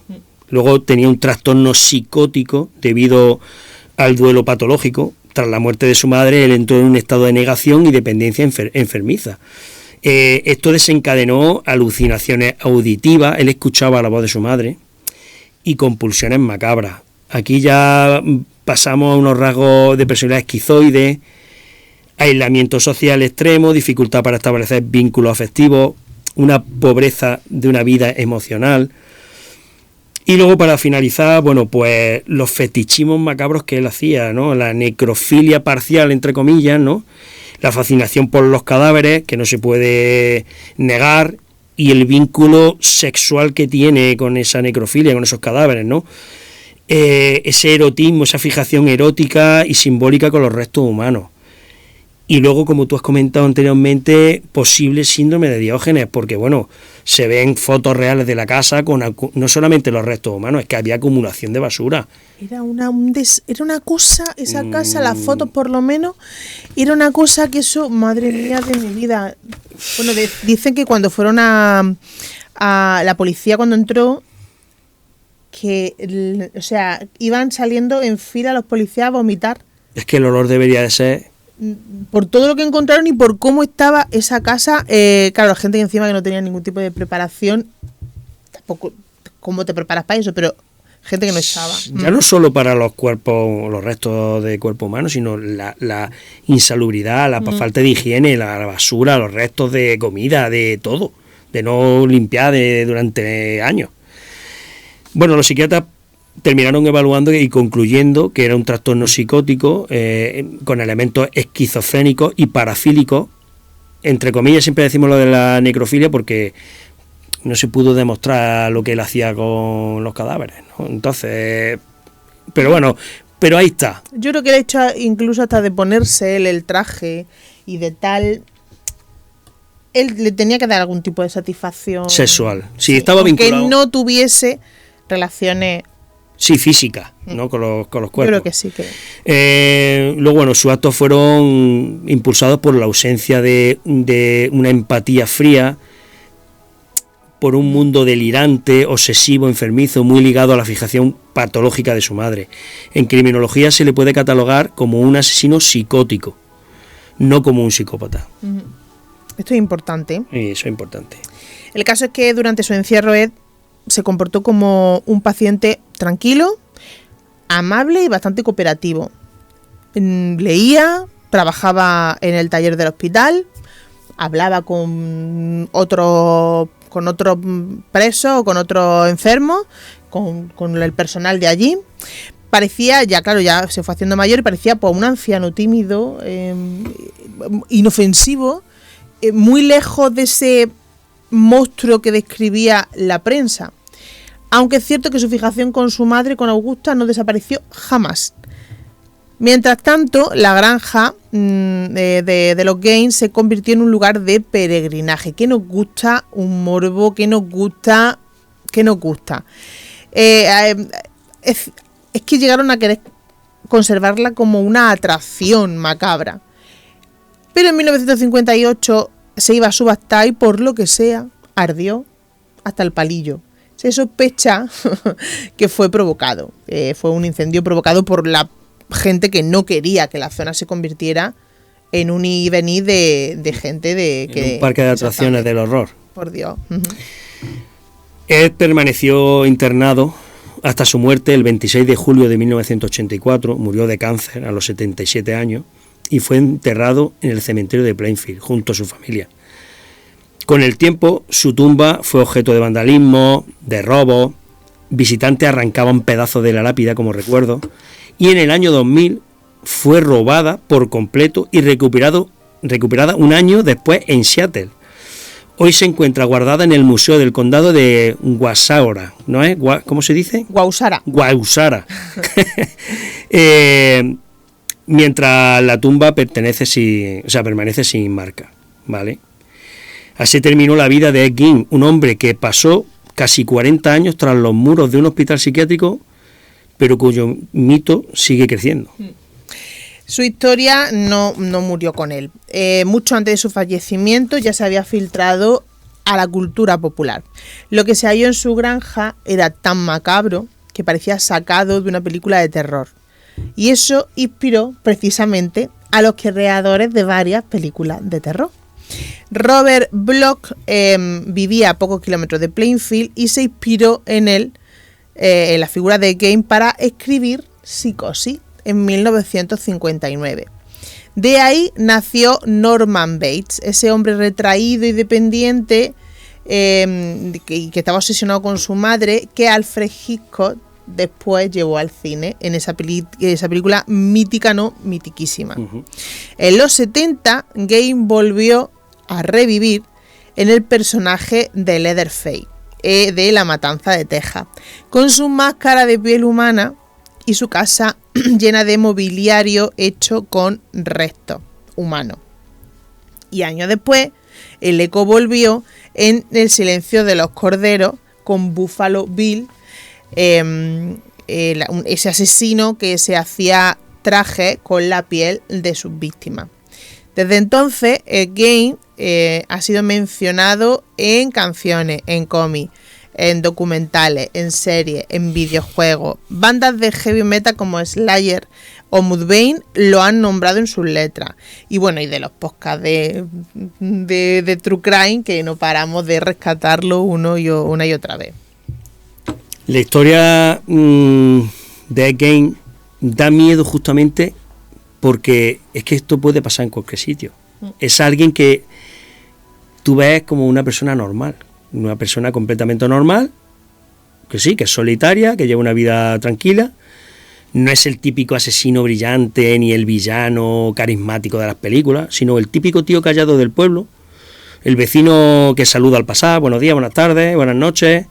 Luego tenía un trastorno psicótico debido al duelo patológico. Tras la muerte de su madre, él entró en un estado de negación y dependencia enfermiza. Esto desencadenó alucinaciones auditivas, él escuchaba la voz de su madre, y compulsiones macabras. Aquí ya pasamos a unos rasgos de personalidad esquizoide, aislamiento social extremo, dificultad para establecer vínculos afectivos, una pobreza de una vida emocional. Y luego, para finalizar, pues los fetichismos macabros que él hacía, ¿no? La necrofilia parcial, entre comillas, ¿no? La fascinación por los cadáveres, que no se puede negar, y el vínculo sexual que tiene con esa necrofilia, con esos cadáveres, ¿no? Ese erotismo, esa fijación erótica y simbólica con los restos humanos. Y luego, como tú has comentado anteriormente, posible síndrome de Diógenes, porque bueno, se ven fotos reales de la casa con no solamente los restos humanos, es que había acumulación de basura. Era una cosa, esa casa, las fotos por lo menos, era una cosa que eso, madre mía de mi vida. Bueno, dicen que cuando fueron a la policía, cuando entró, que, o sea, iban saliendo en fila los policías a vomitar. Es que el olor debería de ser... Por todo lo que encontraron y por cómo estaba esa casa. Claro, la gente que encima que no tenía ningún tipo de preparación, tampoco cómo te preparas para eso, pero gente que no estaba. Ya no solo para los cuerpos, los restos de cuerpo humano, sino la insalubridad, la falta de higiene, la basura, los restos de comida, de todo, de no limpiar durante años. Bueno, los psiquiatras terminaron evaluando y concluyendo que era un trastorno psicótico con elementos esquizofrénicos y parafílicos. Entre comillas, siempre decimos lo de la necrofilia porque no se pudo demostrar lo que él hacía con los cadáveres, ¿no? Entonces, pero bueno, pero ahí está. Yo creo que el hecho incluso hasta de ponerse él el traje y de tal, él le tenía que dar algún tipo de satisfacción sexual. Sí, estaba vinculado. Que no tuviese relaciones... Sí, física, ¿no? Con los cuerpos. Yo creo que sí. Luego, bueno, sus actos fueron impulsados por la ausencia de una empatía fría, por un mundo delirante, obsesivo, enfermizo, muy ligado a la fijación patológica de su madre. En criminología se le puede catalogar como un asesino psicótico, no como un psicópata. Esto es importante. Sí, eso es importante. El caso es que durante su encierro Ed se comportó como un paciente tranquilo, amable y bastante cooperativo. Leía, trabajaba en el taller del hospital, hablaba con otros presos o con otros enfermos, con el personal de allí. Parecía, ya claro, ya se fue haciendo mayor y parecía pues un anciano tímido, inofensivo, muy lejos de ese monstruo que describía la prensa. Aunque es cierto que su fijación con su madre, con Augusta, no desapareció jamás. Mientras tanto, la granja de los Gaines se convirtió en un lugar de peregrinaje. ¿Qué nos gusta? Un morbo, ¿qué nos gusta? ¿Qué nos gusta? Es que llegaron a querer conservarla como una atracción macabra. Pero en 1958 se iba a subastar y por lo que sea, ardió hasta el palillo. Se sospecha que fue provocado. Fue un incendio provocado por la gente que no quería que la zona se convirtiera en un ir y venir de gente de un parque de atracciones del horror. Por Dios. Él permaneció internado hasta su muerte el 26 de julio de 1984. Murió de cáncer a los 77 años y fue enterrado en el cementerio de Plainfield junto a su familia. Con el tiempo, su tumba fue objeto de vandalismo, de robo, visitantes arrancaban pedazos de la lápida como recuerdo, y en el año 2000 fue robada por completo y recuperada un año después en Seattle. Hoy se encuentra guardada en el Museo del Condado de Guausara, ¿no es? ¿Cómo se dice? Guausara. Mientras la tumba permanece sin marca, ¿vale? Así terminó la vida de Ed Gein, un hombre que pasó casi 40 años tras los muros de un hospital psiquiátrico, pero cuyo mito sigue creciendo. Su historia no murió con él. Mucho antes de su fallecimiento ya se había filtrado a la cultura popular. Lo que se halló en su granja era tan macabro que parecía sacado de una película de terror. Y eso inspiró precisamente a los creadores de varias películas de terror. Robert Bloch vivía a pocos kilómetros de Plainfield y se inspiró en él, en la figura de Gein, para escribir Psicosis en 1959. De ahí nació Norman Bates, ese hombre retraído y dependiente que estaba obsesionado con su madre, que Alfred Hitchcock después llevó al cine en esa película mítica, no mitiquísima. En los 70, Gein volvió a revivir en el personaje de Leatherface, de La Matanza de Texas, con su máscara de piel humana y su casa llena de mobiliario hecho con restos humano. Y años después, el eco volvió en El silencio de los corderos con Buffalo Bill, ese asesino que se hacía traje con la piel de sus víctimas. Desde entonces, Ed Gein ha sido mencionado en canciones, en cómics, en documentales, en series, en videojuegos. Bandas de heavy metal como Slayer o Mudvayne lo han nombrado en sus letras. Y bueno, y de los podcasts de True Crime, que no paramos de rescatarlo una y otra vez. La historia de Ed Gein da miedo justamente porque es que esto puede pasar en cualquier sitio. Es alguien que tú ves como una persona normal, una persona completamente normal, que sí, que es solitaria, que lleva una vida tranquila. No es el típico asesino brillante ni el villano carismático de las películas, sino el típico tío callado del pueblo, el vecino que saluda al pasar, buenos días, buenas tardes, buenas noches.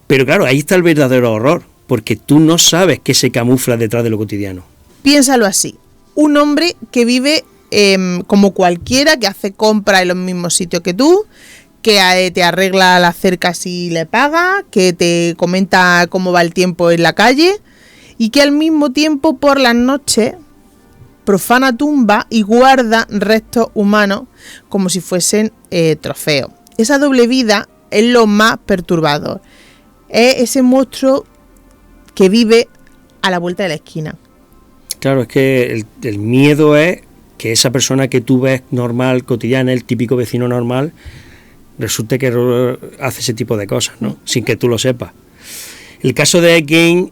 Pero claro, ahí está el verdadero horror, porque tú no sabes qué se camufla detrás de lo cotidiano. Piénsalo así, un hombre que vive como cualquiera, que hace compras en los mismos sitios que tú, que te arregla la cerca si le paga, que te comenta cómo va el tiempo en la calle y que al mismo tiempo por las noches profana tumbas y guarda restos humanos como si fuesen trofeos. Esa doble vida es lo más perturbador. Es ese monstruo que vive a la vuelta de la esquina. Claro, es que el miedo es que esa persona que tú ves normal, cotidiana, el típico vecino normal, resulte que hace ese tipo de cosas, ¿no? Sin que tú lo sepas. El caso de Ed Gein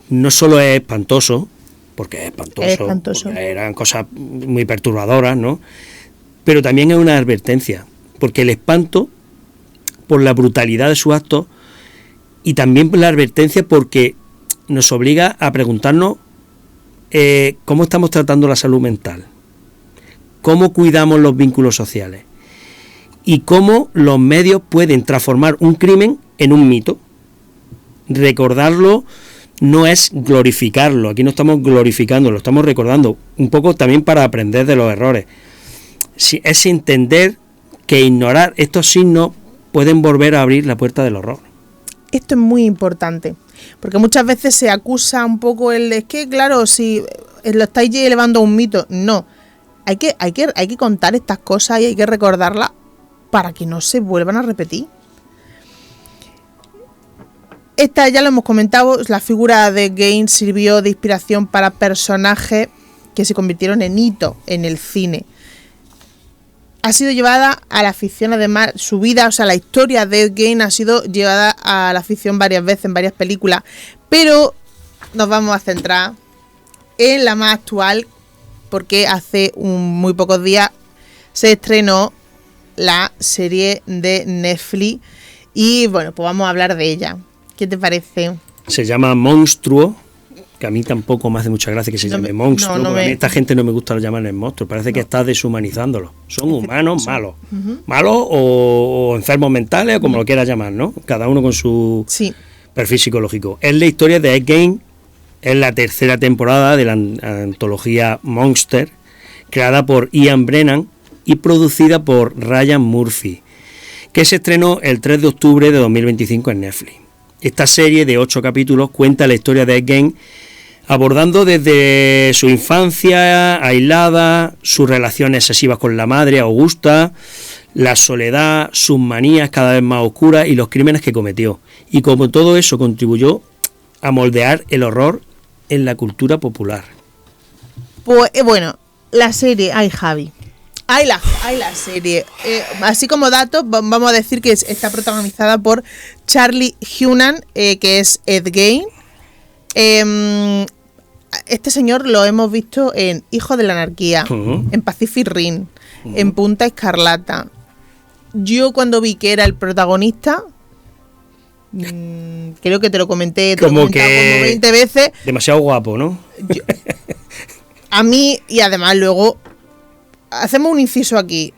no solo es espantoso, porque es espantoso. Porque eran cosas muy perturbadoras, ¿no? Pero también es una advertencia, porque el espanto por la brutalidad de sus actos y también la advertencia porque nos obliga a preguntarnos cómo estamos tratando la salud mental, cómo cuidamos los vínculos sociales y cómo los medios pueden transformar un crimen en un mito. Recordarlo no es glorificarlo, aquí no estamos glorificando, lo estamos recordando, un poco también para aprender de los errores. Es entender que ignorar estos signos pueden volver a abrir la puerta del horror. Esto es muy importante, porque muchas veces se acusa un poco es que, claro, si lo estáis elevando a un mito. No, hay que contar estas cosas y hay que recordarlas para que no se vuelvan a repetir. Esta ya lo hemos comentado, la figura de Gein sirvió de inspiración para personajes que se convirtieron en hito en el cine. Ha sido llevada a la ficción, además, su vida, o sea, la historia de Ed Gein ha sido llevada a la ficción varias veces, en varias películas, pero nos vamos a centrar en la más actual, porque hace muy pocos días se estrenó la serie de Netflix y, bueno, pues vamos a hablar de ella. ¿Qué te parece? Se llama Monstruo, que a mí tampoco me hace mucha gracia que se llame monstruo, porque a mí esta gente no me gusta llamarles monstruos, parece que está deshumanizándolo. Son humanos malos, malos o enfermos mentales, o como lo quieras llamar, ¿no? Cada uno con su perfil psicológico. Es la historia de Ed Gein, es la tercera temporada de la antología Monster, creada por Ian Brennan y producida por Ryan Murphy, que se estrenó el 3 de octubre de 2025 en Netflix. Esta serie de 8 capítulos cuenta la historia de Ed Gein, abordando desde su infancia aislada, sus relaciones excesivas con la madre, Augusta, la soledad, sus manías cada vez más oscuras y los crímenes que cometió. Y como todo eso contribuyó a moldear el horror en la cultura popular. Pues bueno, la serie, Javi. Hay la serie. Así como datos, vamos a decir que está protagonizada por Charlie Hunnam, que es Ed Gein. Este señor lo hemos visto en Hijo de la Anarquía, en Pacific Rim, en Punta Escarlata. Yo cuando vi que era el protagonista, creo que te lo comenté como 20 veces. Demasiado guapo, ¿no? A mí, y además luego, hacemos un inciso aquí.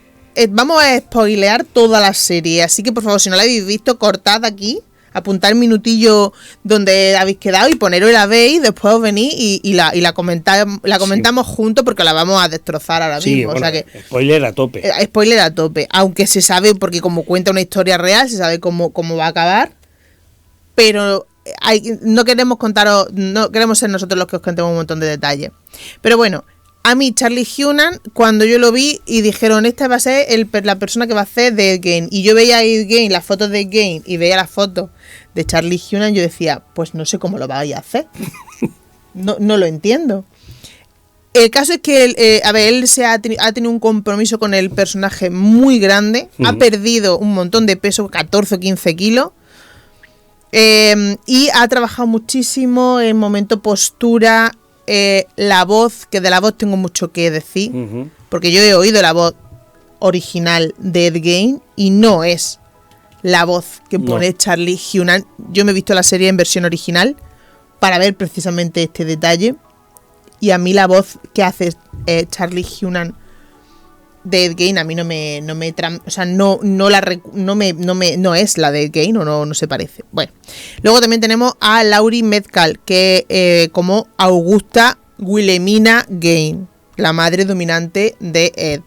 Vamos a spoilear toda la serie, así que por favor, si no la habéis visto, cortad aquí apuntar el minutillo donde habéis quedado y poneros y la veis, y después os venís y la comentamos juntos porque la vamos a destrozar ahora mismo. Bueno, o sea que, spoiler a tope. Spoiler a tope, aunque se sabe, porque como cuenta una historia real, se sabe cómo va a acabar, pero no queremos ser nosotros los que os contemos un montón de detalles. Pero bueno, a mí Charlie Hunnam, cuando yo lo vi y dijeron, esta va a ser la persona que va a hacer de Ed Gein, y yo veía a Ed Gein, las fotos de Ed Gein, y veía las fotos de Charlie Hunnam, yo decía, pues no sé cómo lo vais a hacer. No lo entiendo. El caso es que él ha tenido un compromiso con el personaje muy grande, ha perdido un montón de peso, 14 o 15 kilos, y ha trabajado muchísimo en momento postura, la voz, que de la voz tengo mucho que decir, porque yo he oído la voz original de Ed Gein y no es la voz que pone Charlie Hunnam. Yo me he visto la serie en versión original para ver precisamente este detalle, y a mí la voz que hace Charlie Hunnam de Ed Gein a mí no es la de Ed Gein, o no se parece. Bueno, luego también tenemos a Laurie Metcalf, que como Augusta Wilhelmina Gein, la madre dominante de Ed.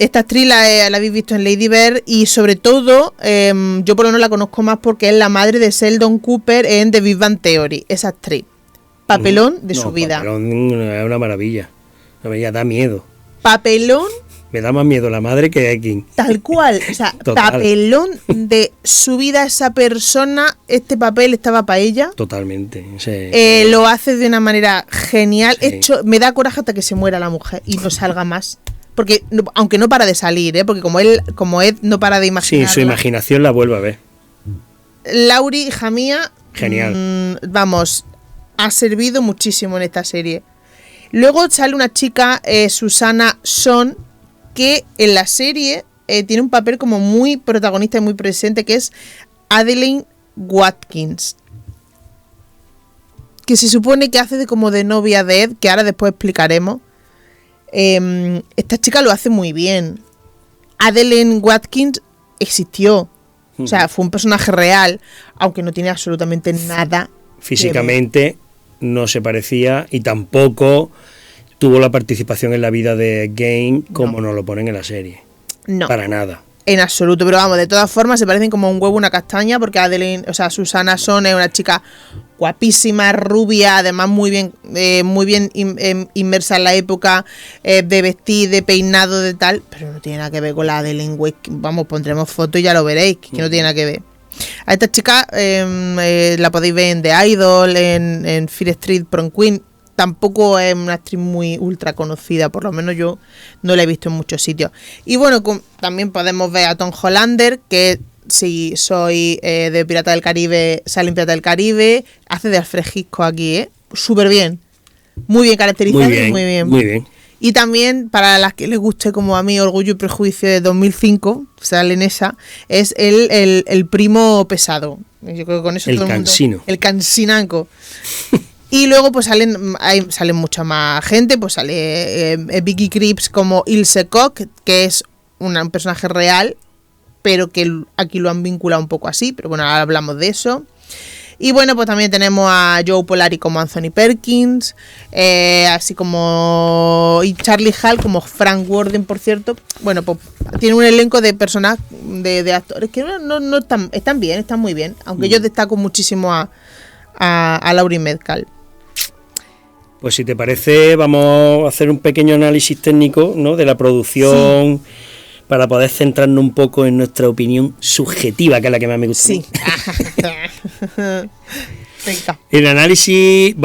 Esta actriz la habéis visto en Lady Bird, y sobre todo yo por lo menos la conozco más porque es la madre de Sheldon Cooper en The Big Bang Theory. Esa actriz, papelón de su vida. Papelón es una maravilla, da miedo. Papelón. Me da más miedo la madre que Ekin. Tal cual, o sea, papelón de su vida esa persona. Este papel estaba para ella. Totalmente. Sí. Lo hace de una manera genial. Sí. Me da coraje hasta que se muera la mujer y no salga más. Porque, aunque no para de salir, porque como Ed no para de imaginar. Sí, su imaginación la vuelve a ver. Laurie, hija mía. Genial. Vamos, ha servido muchísimo en esta serie. Luego sale una chica, Susana Son, que en la serie tiene un papel como muy protagonista y muy presente, que es Adeline Watkins, que se supone que hace como de novia de Ed, que ahora después explicaremos. Esta chica lo hace muy bien. Adeline Watkins existió, o sea, fue un personaje real, aunque no tiene absolutamente nada físicamente. No se parecía, y tampoco tuvo la participación en la vida de Gein como nos lo ponen en la serie. No. Para nada. En absoluto, pero vamos, de todas formas se parecen como un huevo una castaña, porque Adeline, o sea, Susana Son es una chica guapísima, rubia, además muy bien inmersa en la época, de vestir, de peinado, de tal, pero no tiene nada que ver con la Adeline Watkins. Vamos, pondremos fotos y ya lo veréis, que no tiene nada que ver. A esta chica la podéis ver en The Idol, en Fear Street Prom Queen. Tampoco es una actriz muy ultra conocida, por lo menos yo no la he visto en muchos sitios. Y bueno, también podemos ver a Tom Hollander, que si soy de Pirata del Caribe, sale en Pirata del Caribe, hace de Alfred Hitchcock aquí, súper bien, muy bien caracterizado, muy bien. Y también, para las que les guste, como a mí, Orgullo y Prejuicio de 2005, sale en esa, es el primo pesado. Yo creo que con eso el todo el mundo... cansino. El cansinaco. Y luego pues salen mucha más gente, pues sale Vicky Krieps como Ilse Koch, que es un personaje real, pero que aquí lo han vinculado un poco así, pero bueno, ahora hablamos de eso. Y bueno, pues también tenemos a Joe Polari como Anthony Perkins, así como... y Charlie Hall como Frank Warden, por cierto. Bueno, pues tiene un elenco de personas, de actores que no están bien, están muy bien, aunque yo destaco muchísimo a Laurie Metcalf. Pues si te parece, vamos a hacer un pequeño análisis técnico, ¿no?, de la producción, para poder centrarnos un poco en nuestra opinión subjetiva, que es la que más me gusta. Sí. El análisis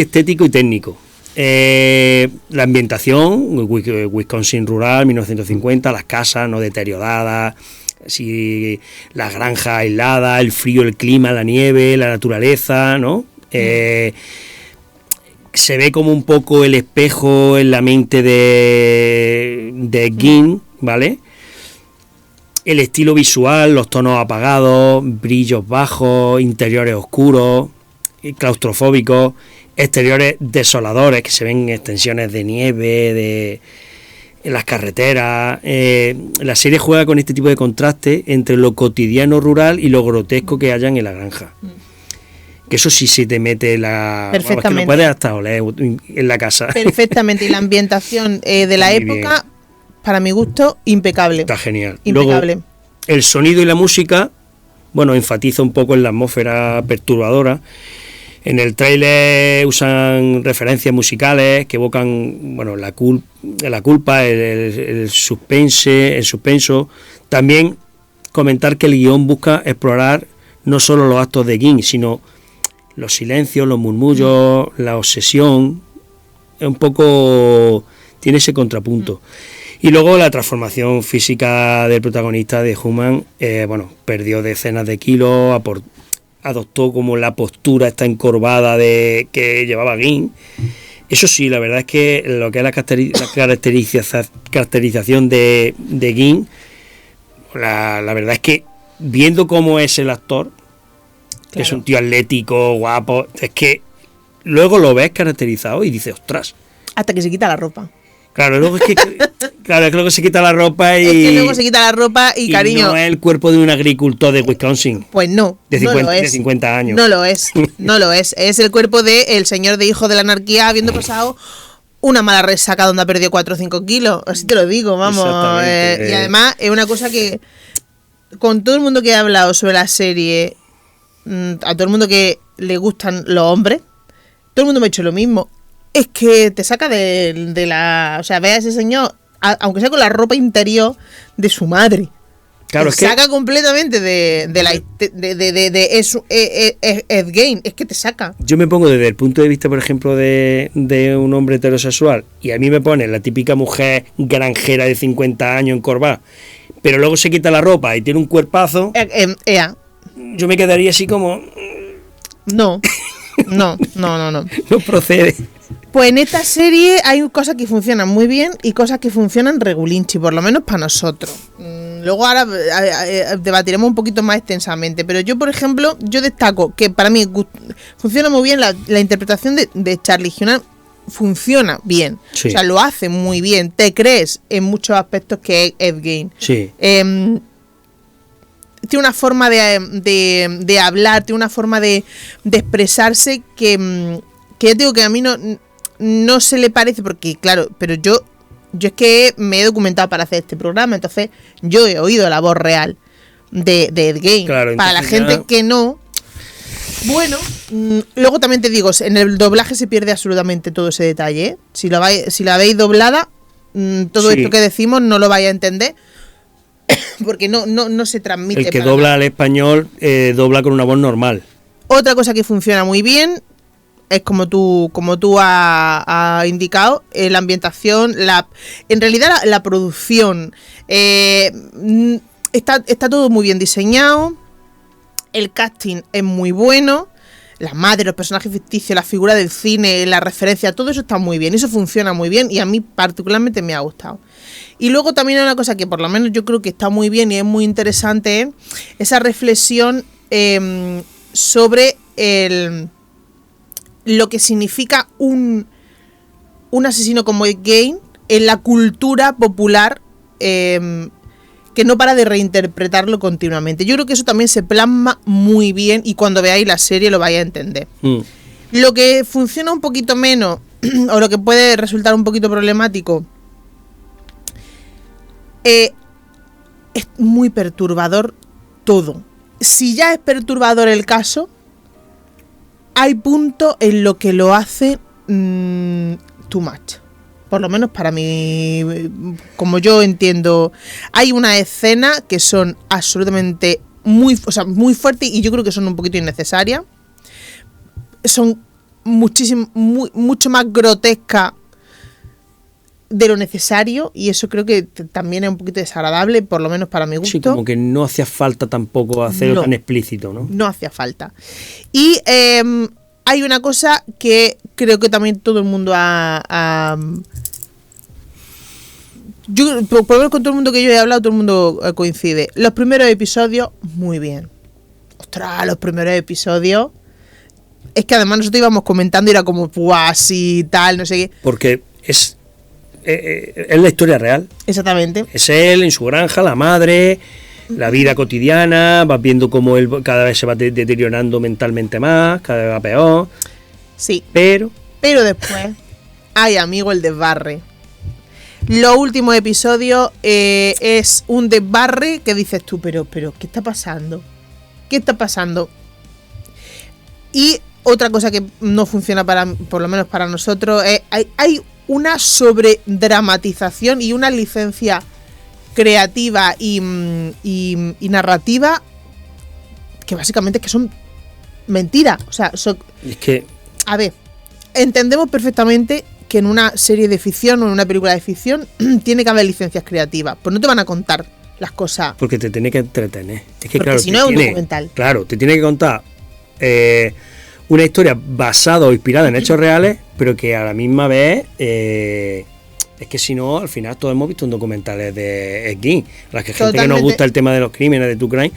estético y técnico. La ambientación, Wisconsin rural, 1950, las casas no deterioradas, así, las granjas aisladas, el frío, el clima, la nieve, la naturaleza, ¿no? Se ve como un poco el espejo en la mente de Gein, ¿vale? El estilo visual, los tonos apagados, brillos bajos, interiores oscuros, claustrofóbicos, exteriores desoladores, que se ven extensiones de nieve, en las carreteras. La serie juega con este tipo de contraste entre lo cotidiano rural y lo grotesco que hayan en la granja. Que eso sí se te mete la... Perfectamente. Vamos, que no puedes hasta oler en la casa. Perfectamente. Y la ambientación de la época, para mi gusto, impecable. Está genial. Impecable. Luego, el sonido y la música, bueno, enfatiza un poco en la atmósfera perturbadora. En el tráiler usan referencias musicales que evocan, bueno, la culpa, el suspenso. También comentar que el guión busca explorar no solo los actos de Ging, sino los silencios, los murmullos, la obsesión. Es un poco... tiene ese contrapunto. Y luego la transformación física del protagonista de Human, perdió decenas de kilos, adoptó como la postura esta encorvada que llevaba Ging. Eso sí, la verdad es que lo que es la caracterización de Ging, la verdad es que viendo cómo es el actor, que es un tío atlético, guapo, es que luego lo ves caracterizado y dices, ostras. Hasta que se quita la ropa. Claro, luego es que luego se quita la ropa y... Es que luego se quita la ropa y cariño... no es el cuerpo de un agricultor de Wisconsin. Pues no, de 50 años. No lo es, no lo es. Es el cuerpo del señor de Hijo de la Anarquía habiendo pasado una mala resaca donde ha perdido 4 o 5 kilos. Así te lo digo, vamos. Y además es una cosa que... Con todo el mundo que he hablado sobre la serie, a todo el mundo que le gustan los hombres, todo el mundo me ha hecho lo mismo. Es que te saca de la... O sea, ve a ese señor, aunque sea con la ropa interior de su madre. Claro, te saca completamente de Ed Gein. Es que te saca. Yo me pongo desde el punto de vista, por ejemplo, de un hombre heterosexual, y a mí me pone la típica mujer granjera de 50 años encorvada, pero luego se quita la ropa y tiene un cuerpazo. Yo me quedaría así como... No procede. Pues en esta serie hay cosas que funcionan muy bien y cosas que funcionan regulinchi, por lo menos para nosotros. Luego ahora debatiremos un poquito más extensamente, pero yo, por ejemplo, destaco que para mí funciona muy bien la interpretación de Charlie Hunnam. Funciona bien, sí. O sea, lo hace muy bien, te crees en muchos aspectos que es Ed Gein. Sí. Tiene una forma de hablar, tiene una forma de expresarse que ya digo que a mí no se le parece, porque claro, pero yo es que me he documentado para hacer este programa, entonces yo he oído la voz real de Ed Gein. Claro, para la gente que no... Bueno, luego también te digo, en el doblaje se pierde absolutamente todo ese detalle, ¿eh? Si la veis doblada, todo esto que decimos no lo vais a entender, porque no se transmite. El que dobla nada. Al español dobla con una voz normal. Otra cosa que funciona muy bien es como tú has indicado, la ambientación, en realidad la producción, está todo muy bien diseñado. El casting es muy bueno, la madre, los personajes ficticios, la figura del cine, la referencia, todo eso está muy bien, eso funciona muy bien y a mí particularmente me ha gustado. Y luego también hay una cosa que por lo menos yo creo que está muy bien y es muy interesante, esa reflexión sobre lo que significa un asesino como Ed Gein en la cultura popular, que no para de reinterpretarlo continuamente. Yo creo que eso también se plasma muy bien y cuando veáis la serie lo vais a entender. Lo que funciona un poquito menos o lo que puede resultar un poquito problemático, es muy perturbador todo. Si ya es perturbador el caso, hay puntos en lo que lo hace too much. Por lo menos para mí, como yo entiendo, hay una escena que son absolutamente muy fuertes y yo creo que son un poquito innecesarias. Son mucho más grotescas de lo necesario y eso creo que también es un poquito desagradable, por lo menos para mi gusto. Sí, como que no hacía falta tampoco hacerlo tan explícito, ¿no? No hacía falta. Y hay una cosa que creo que también todo el mundo yo, por lo menos con todo el mundo que yo he hablado, todo el mundo coincide. Los primeros episodios, muy bien. Ostras, los primeros episodios. Es que además nosotros íbamos comentando y era como, ¡buah! Sí, tal, no sé qué. Porque es es la historia real. Exactamente. Es él en su granja, la madre, la vida cotidiana, vas viendo cómo él cada vez se va deteriorando mentalmente más, cada vez va peor. Sí. Pero después, ay amigo, el desbarre. Los últimos episodios es un desbarre que dices tú, pero, ¿qué está pasando? ¿Qué está pasando? Y otra cosa que no funciona por lo menos para nosotros, es hay una sobredramatización y una licencia creativa y narrativa que básicamente es que son mentiras. O sea, es que... A ver, entendemos perfectamente que en una serie de ficción o en una película de ficción tiene que haber licencias creativas, pues no te van a contar las cosas. Porque te tiene que entretener. Es que porque claro, si no es un documental. Claro, te tiene que contar una historia basada o inspirada en hechos reales, pero que a la misma vez es que si no, al final todos hemos visto un documentales de X, las que gente que nos gusta el tema de los crímenes de True Crime.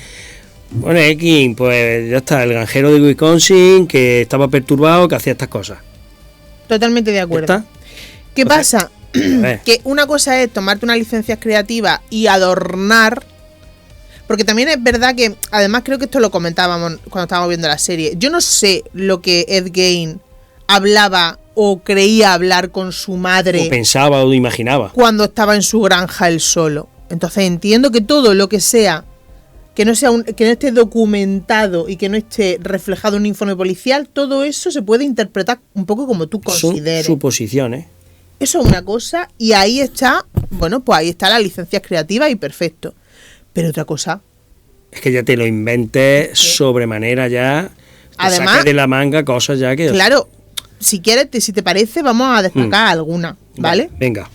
Bueno, X, pues ya está, el granjero de Wisconsin que estaba perturbado, que hacía estas cosas. Totalmente de acuerdo. ¿Qué pasa? Que una cosa es tomarte unas licencias creativas y adornar. Porque también es verdad que, además creo que esto lo comentábamos cuando estábamos viendo la serie. Yo no sé lo que Ed Gein hablaba o creía hablar con su madre. O pensaba o imaginaba. Cuando estaba en su granja él solo. Entonces entiendo que todo lo que sea, que no esté documentado y que no esté reflejado en un informe policial, todo eso se puede interpretar un poco como tú consideres. Son suposiciones. Eso es una cosa, y ahí está, bueno, pues ahí está la licencia creativa y perfecto. Pero otra cosa es que ya te lo inventes sobremanera ya. Además, saques de la manga cosas ya que... Claro, si quieres, si te parece, vamos a destacar alguna, ¿vale? Venga.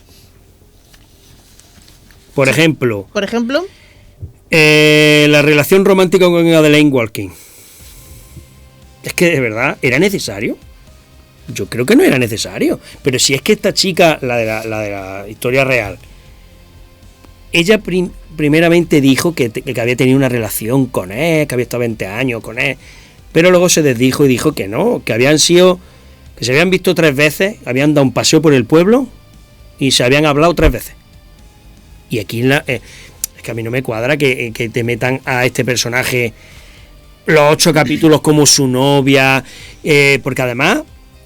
Por ejemplo, la relación romántica con Adelaide Walking. Es que de verdad, ¿era necesario? Yo creo que no era necesario. Pero si es que esta chica, la de la historia real, ella primeramente dijo que había tenido una relación con él, que había estado 20 años con él, pero luego se desdijo y dijo que no, que se habían visto 3 veces, habían dado un paseo por el pueblo y se habían hablado 3 veces. Y aquí es que a mí no me cuadra que te metan a este personaje los 8 capítulos como su novia, porque además,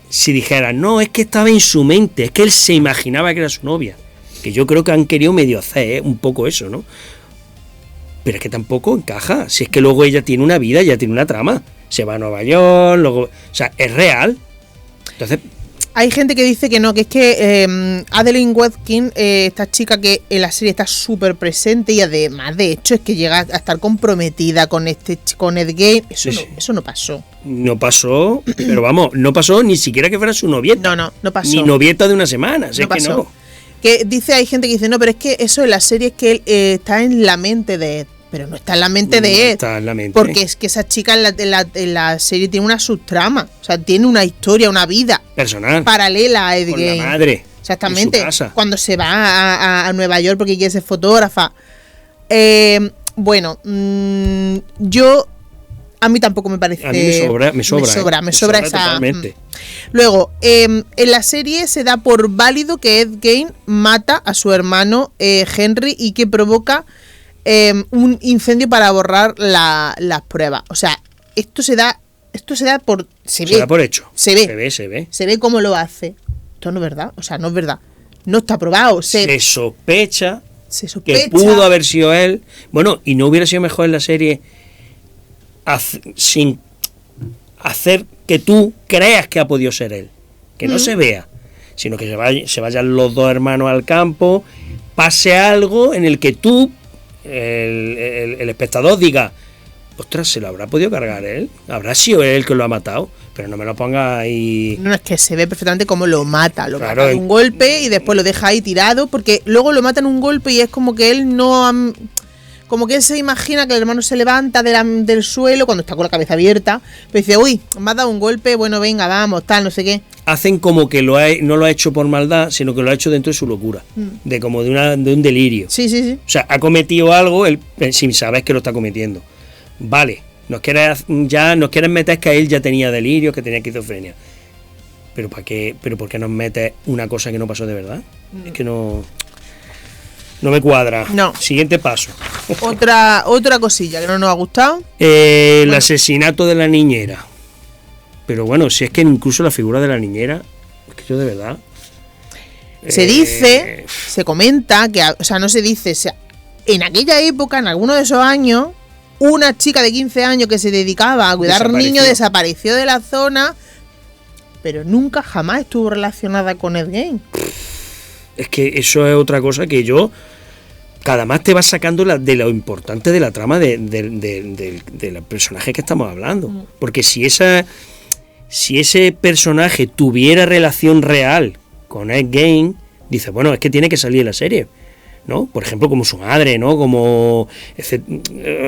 si dijeran, no, es que estaba en su mente, es que él se imaginaba que era su novia, que yo creo que han querido medio hacer un poco eso, ¿no? Pero es que tampoco encaja, si es que luego ella tiene una vida, ella tiene una trama, se va a Nueva York, luego, o sea, es real. Entonces, hay gente que dice que no, que es que Adelaide Watkin, esta chica que en la serie está súper presente y además, de hecho, es que llega a estar comprometida con Ed Gein. Eso no pasó. No pasó, pero vamos, no pasó ni siquiera que fuera su novieta. No pasó. Ni novieta de una semana, no pasó. Que no. Que dice, hay gente que dice, no, pero es que eso en la serie es que él está en la mente de Ed. Pero no está en la mente de Ed. Está en la mente. Porque es que esa chica en la serie tiene una subtrama. O sea, tiene una historia, una vida personal. Paralela a Ed Gein. Con la madre. Exactamente. En su casa. Cuando se va a Nueva York porque quiere ser fotógrafa. A mí tampoco me parece. A mí me sobra esa. Totalmente. Luego, en la serie se da por válido que Ed Gein mata a su hermano Henry y que provoca un incendio para borrar las pruebas. O sea, esto se da por. Se da por hecho. Se ve cómo lo hace. Esto no es verdad. O sea, no es verdad. No está probado. Se sospecha que pudo haber sido él. Bueno, y no hubiera sido mejor en la serie sin hacer que tú creas que ha podido ser él, que no se vea, sino que se vayan los 2 hermanos al campo, pase algo en el que tú, el espectador, diga, ostras, ¿se lo habrá podido cargar él? ¿Habrá sido él el que lo ha matado? Pero no me lo ponga ahí. No, es que se ve perfectamente cómo lo mata. Lo mata de un golpe y después lo deja ahí tirado, porque luego lo mata en un golpe y es como que él como que él se imagina que el hermano se levanta del suelo cuando está con la cabeza abierta, pero dice, uy, me ha dado un golpe, bueno, venga, vamos, tal, no sé qué. Hacen como que no lo ha hecho por maldad, sino que lo ha hecho dentro de su locura, de un delirio. Sí. O sea, ha cometido algo él, sin saber que lo está cometiendo. Vale, nos quieren meter que él ya tenía delirio, que tenía esquizofrenia. ¿pero para qué? ¿Pero por qué nos metes una cosa que no pasó de verdad? Es que no me cuadra. No. Siguiente paso. Otra cosilla que no nos ha gustado. El asesinato de la niñera. Pero bueno, si es que incluso la figura de la niñera, es que yo de verdad... Se dice, se comenta, que, o sea, no se dice, o sea, en aquella época, en alguno de esos años, una chica de 15 años que se dedicaba a cuidar niños desapareció de la zona, pero nunca jamás estuvo relacionada con Ed Gein. Es que eso es otra cosa que yo... Cada más te vas sacando de lo importante de la trama del personaje que estamos hablando. Porque si ese personaje tuviera relación real con Ed Gein, dice, bueno, es que tiene que salir en la serie, ¿no? Por ejemplo, como su madre, ¿no? Como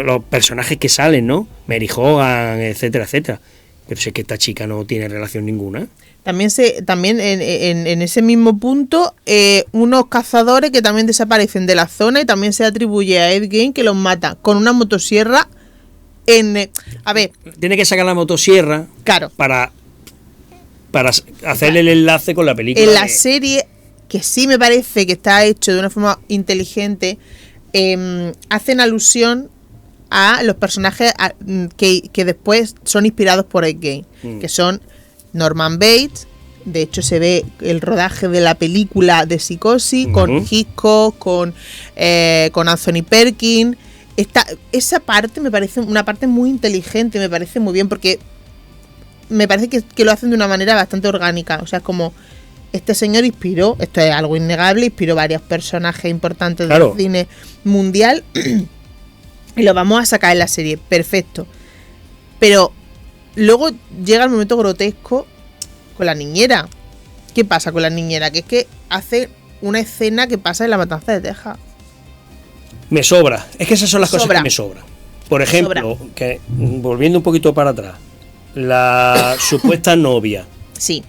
los personajes que salen, ¿no? Mary Hogan, etcétera, etcétera. Pero si es que esta chica no tiene relación ninguna. También en ese mismo punto, unos cazadores que también desaparecen de la zona y también se atribuye a Ed Gein que los mata con una motosierra a ver. Tiene que sacar la motosierra, claro, para hacerle el enlace con la película. En la serie, que sí me parece que está hecho de una forma inteligente, hacen alusión a los personajes que después son inspirados por Ed Gein, que son Norman Bates. De hecho, se ve el rodaje de la película de Psicosis con Hitchcock, con Anthony Perkins. Esa parte me parece una parte muy inteligente, me parece muy bien, porque me parece que lo hacen de una manera bastante orgánica. O sea, como este señor inspiró, esto es algo innegable, inspiró varios personajes importantes del cine mundial y lo vamos a sacar en la serie, perfecto. Pero luego llega el momento grotesco con la niñera. ¿Qué pasa con la niñera? Que es que hace una escena que pasa en La Matanza de Texas. Me sobra. Es que esas son las cosas que me sobran. Por ejemplo, que volviendo un poquito para atrás, la supuesta novia. Sí.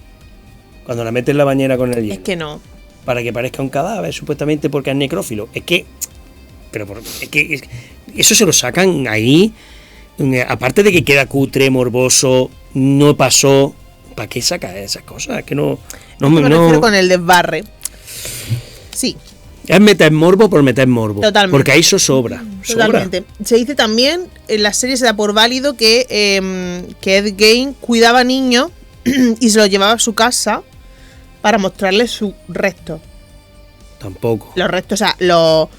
Cuando la mete en la bañera con el hielo. Es que no. Para que parezca un cadáver, supuestamente porque es necrófilo. Es que eso se lo sacan ahí. Aparte de que queda cutre, morboso, no pasó. ¿Para qué saca esas cosas? Que no me refiero con el desbarre. Sí. Es meter morbo por meter morbo. Totalmente. Porque ahí eso sobra. Totalmente. Se dice también, en la serie se da por válido que Ed Gein cuidaba niños y se los llevaba a su casa para mostrarles sus restos. Tampoco. Los restos, o sea, los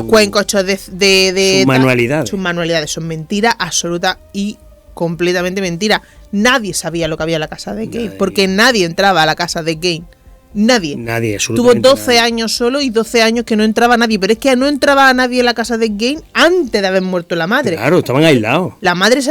cuencos hechos de sus manualidades. Sus manualidades son mentira absoluta y completamente mentira. Nadie sabía lo que había en la casa de Gein, porque nadie entraba a la casa de Gein. Nadie, absolutamente. Tuvo 12 años solo y 12 años que no entraba nadie. Pero es que no entraba nadie en la casa de Gein antes de haber muerto la madre. Claro, estaban aislados. La madre se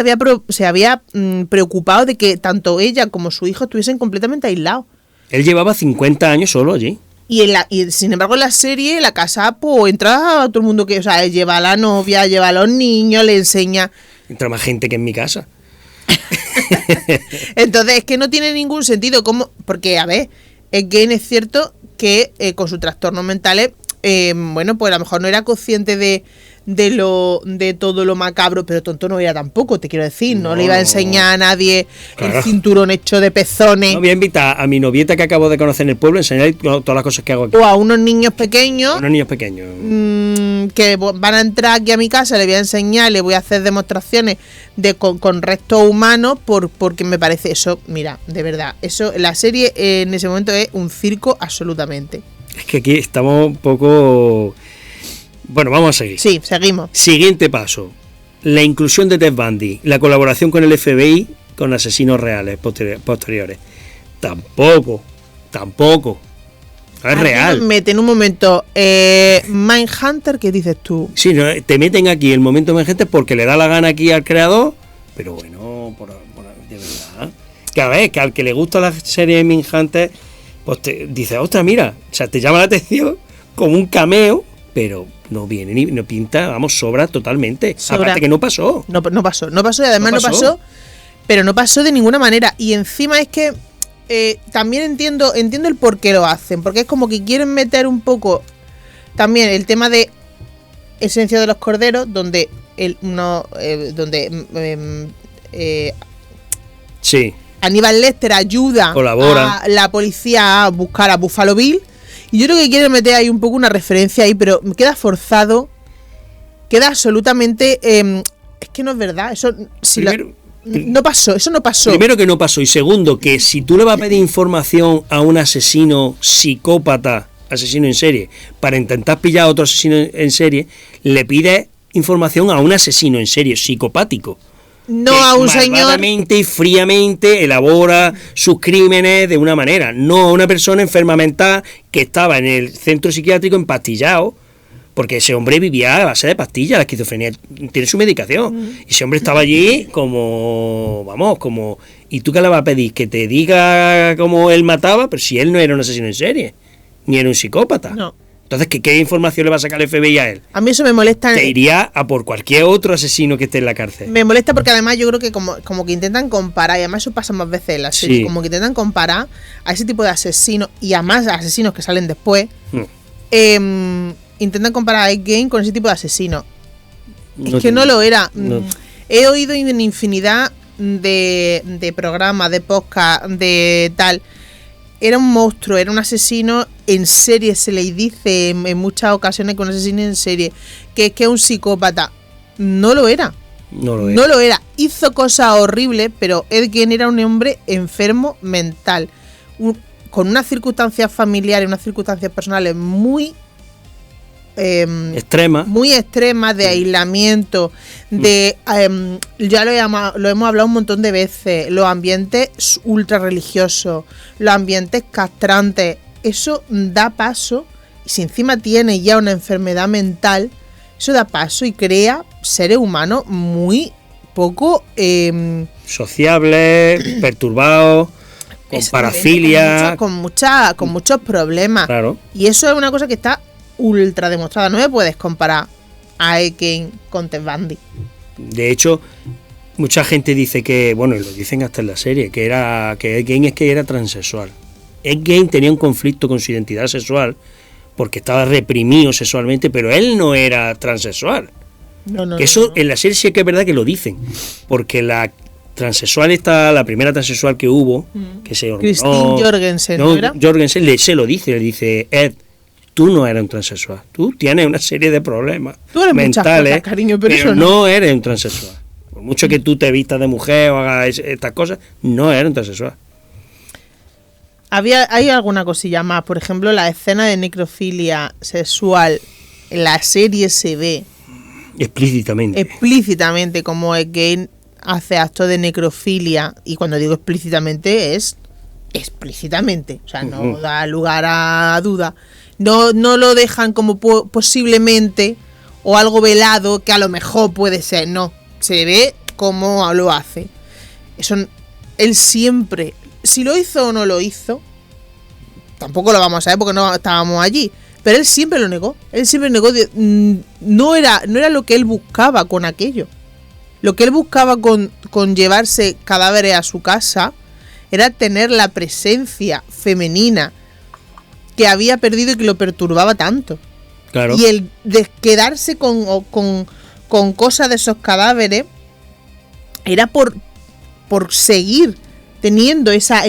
había preocupado de que tanto ella como su hijo estuviesen completamente aislados. Él llevaba 50 años solo allí. Y sin embargo en la serie, la casa, pues entra todo el mundo que, o sea, él lleva a la novia, lleva a los niños, le enseña. Entra más gente que en mi casa. Entonces es que no tiene ningún sentido. Porque, a ver, Ed Gein es cierto que con sus trastornos mentales, bueno, pues a lo mejor no era consciente de todo lo macabro, pero tonto no era tampoco, te quiero decir. No le iba a enseñar a nadie el cinturón hecho de pezones. No voy a invitar a mi novieta que acabo de conocer en el pueblo a enseñarle todas las cosas que hago aquí. O a unos niños pequeños. Que van a entrar aquí a mi casa, le voy a enseñar, le voy a hacer demostraciones con restos humanos porque me parece eso, mira, de verdad, eso, la serie en ese momento es un circo absolutamente. Es que aquí estamos un poco... Bueno, vamos a seguir. Sí, seguimos. Siguiente paso. La inclusión de Ted Bundy, la colaboración con el FBI con asesinos reales posteriores. Tampoco. No es real. Nos meten un momento Mindhunter, ¿qué dices tú? Sí, no, te meten aquí el momento Mindhunter porque le da la gana aquí al creador, pero bueno, de verdad. Que a ver, que al que le gusta la serie de Mindhunter, pues te dice, ostras, mira, o sea, te llama la atención como un cameo, pero no viene ni no pinta, vamos, sobra totalmente. Aparte que no pasó. No pasó y además no pasó, pero no pasó de ninguna manera. Y encima es que también entiendo el por qué lo hacen, porque es como que quieren meter un poco también el tema de El silencio de los corderos, donde sí. Aníbal Lecter ayuda colabora a la policía a buscar a Buffalo Bill. Y yo creo que quiere meter ahí un poco una referencia ahí, pero me queda forzado. Queda absolutamente... es que no es verdad. Eso no pasó, eso no pasó. Primero que no pasó. Y segundo, que si tú le vas a pedir información a un asesino psicópata, asesino en serie, para intentar pillar a otro asesino en serie, le pides información a un asesino en serie psicopático. No a un señor... malvadamente y fríamente elabora sus crímenes de una manera. No a una persona enferma mental que estaba en el centro psiquiátrico empastillado, porque ese hombre vivía a base de pastillas. La esquizofrenia tiene su medicación. Y ese hombre estaba allí como... Vamos, como... ¿Y tú qué le vas a pedir? Que te diga cómo él mataba, pero si él no era un asesino en serie, ni era un psicópata. No. Entonces, ¿qué información le va a sacar el FBI a él? A mí eso me molesta. Te iría a por cualquier otro asesino que esté en la cárcel. Me molesta porque además yo creo que como que intentan comparar, y además eso pasa más veces en la serie, Sí. como que intentan comparar a ese tipo de asesinos y a más asesinos que salen después. Intentan comparar a Ed Gein con ese tipo de asesinos. Es que no lo era. No. He oído en infinidad de programas, de podcast, de tal. Era un monstruo, era un asesino en serie, se le dice en muchas ocasiones que un asesino en serie, que es un psicópata. No lo era. No lo es. No lo era. Hizo cosas horribles, pero Ed Gein era un hombre enfermo mental. Con unas circunstancias familiares, unas circunstancias personales muy... extrema. Muy extremas, de aislamiento, de... ya lo hemos hablado un montón de veces, los ambientes ultra religiosos, los ambientes castrantes, eso da paso, y si encima tiene ya una enfermedad mental, eso da paso y crea seres humanos muy poco... sociables, perturbados, con parafilia. Con muchos problemas. Claro. Y eso es una cosa que está ultra demostrada. No me puedes comparar a Ed Gein con Ted Bundy. De hecho, mucha gente dice que, bueno, y lo dicen hasta en la serie, que Ed Gein es que era transexual. Ed Gein tenía un conflicto con su identidad sexual porque estaba reprimido sexualmente, pero él no era transexual. No, Que eso no. en la serie sí que es verdad que lo dicen, porque la transexual la primera transexual que hubo, que se Christine Jorgensen, ¿no era? Jorgensen se lo dice, le dice: Ed, tú no eres un transexual, tú tienes una serie de problemas Tú eres muchas mentales, cosas, cariño, pero eso no eres un transexual. Por mucho que tú te vistas de mujer o hagas estas cosas, no eres un transexual. Hay alguna cosilla más. Por ejemplo, la escena de necrofilia sexual en la serie se ve explícitamente como Ed Gein hace actos de necrofilia, y cuando digo explícitamente es explícitamente, o sea, no da lugar a duda. No lo dejan como posiblemente o algo velado que a lo mejor puede ser, no, se ve cómo lo hace. Eso él siempre, si lo hizo o no lo hizo, tampoco lo vamos a saber porque no estábamos allí, pero él siempre lo negó. Él siempre negó, no era lo que él buscaba con aquello. Lo que él buscaba con llevarse cadáveres a su casa era tener la presencia femenina que había perdido y que lo perturbaba tanto. Claro. Y el de quedarse con cosas de esos cadáveres era por seguir teniendo esa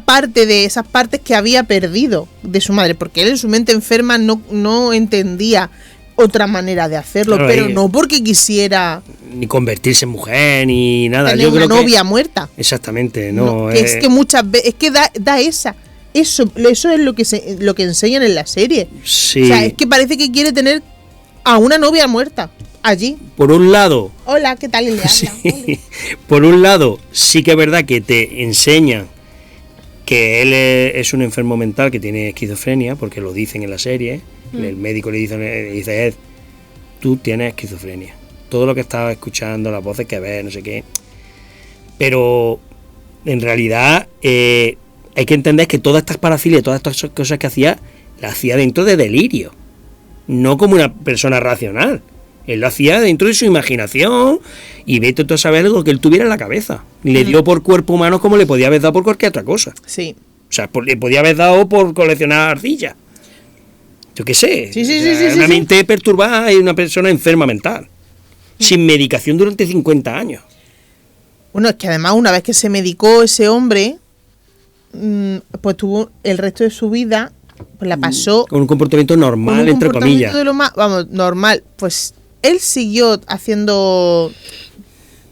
parte de esas partes que había perdido de su madre, porque él en su mente enferma no entendía otra manera de hacerlo, claro, pero no porque quisiera ni convertirse en mujer ni nada. tener Yo una creo novia muerta. Exactamente, no. Es que muchas veces es que da eso es lo que enseñan en la serie. Sí. O sea, es que parece que quiere tener a una novia muerta allí. Por un lado, Hola, ¿qué tal? Y le habla. sí, por un lado, sí que es verdad que te enseñan que él es un enfermo mental que tiene esquizofrenia, porque lo dicen en la serie. El médico le dice: Ed, tú tienes esquizofrenia. Todo lo que estaba escuchando, las voces que ves, no sé qué. Pero en realidad hay que entender que todas estas parafilias, todas estas cosas que hacía, las hacía dentro de delirio, no como una persona racional. Él lo hacía dentro de su imaginación y vete tú a saber lo que él tuviera en la cabeza. Le dio por cuerpo humano como le podía haber dado por cualquier otra cosa. Sí. O sea, le podía haber dado por coleccionar arcilla. Yo qué sé. Sí, una mente perturbada y una persona enferma mental. Sin medicación durante 50 años. Bueno, es que además una vez que se medicó ese hombre, pues tuvo el resto de su vida, pues la pasó... Con un comportamiento normal, con un entre comportamiento comillas. de lo más, vamos, normal. Pues él siguió haciendo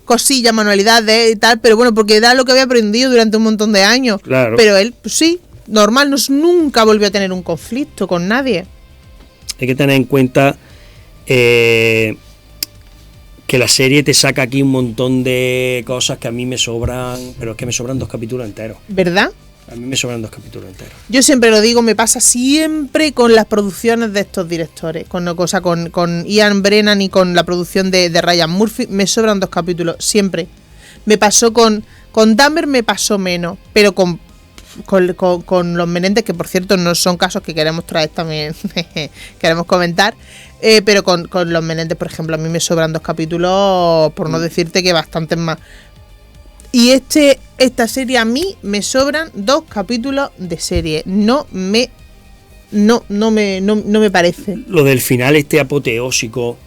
cosillas, manualidades y tal, pero bueno, porque era lo que había aprendido durante un montón de años. Claro. Pero él, pues sí, normal, nunca volvió a tener un conflicto con nadie. Hay que tener en cuenta que la serie te saca aquí un montón de cosas que a mí me sobran, pero es que me sobran 2 capítulos enteros. ¿Verdad? A mí me sobran 2 capítulos enteros. Yo siempre lo digo, me pasa siempre con las producciones de estos directores, con Ian Brennan y con la producción de Ryan Murphy, me sobran 2 capítulos, siempre. Me pasó con Dahmer, me pasó menos, pero con los Menéndez, que por cierto no son casos que queremos traer también, queremos comentar, pero con los Menéndez, por ejemplo, a mí me sobran 2 capítulos, por no decirte que bastantes más. Y esta serie a mí me sobran 2 capítulos de serie. No me parece. Lo del final apoteósico.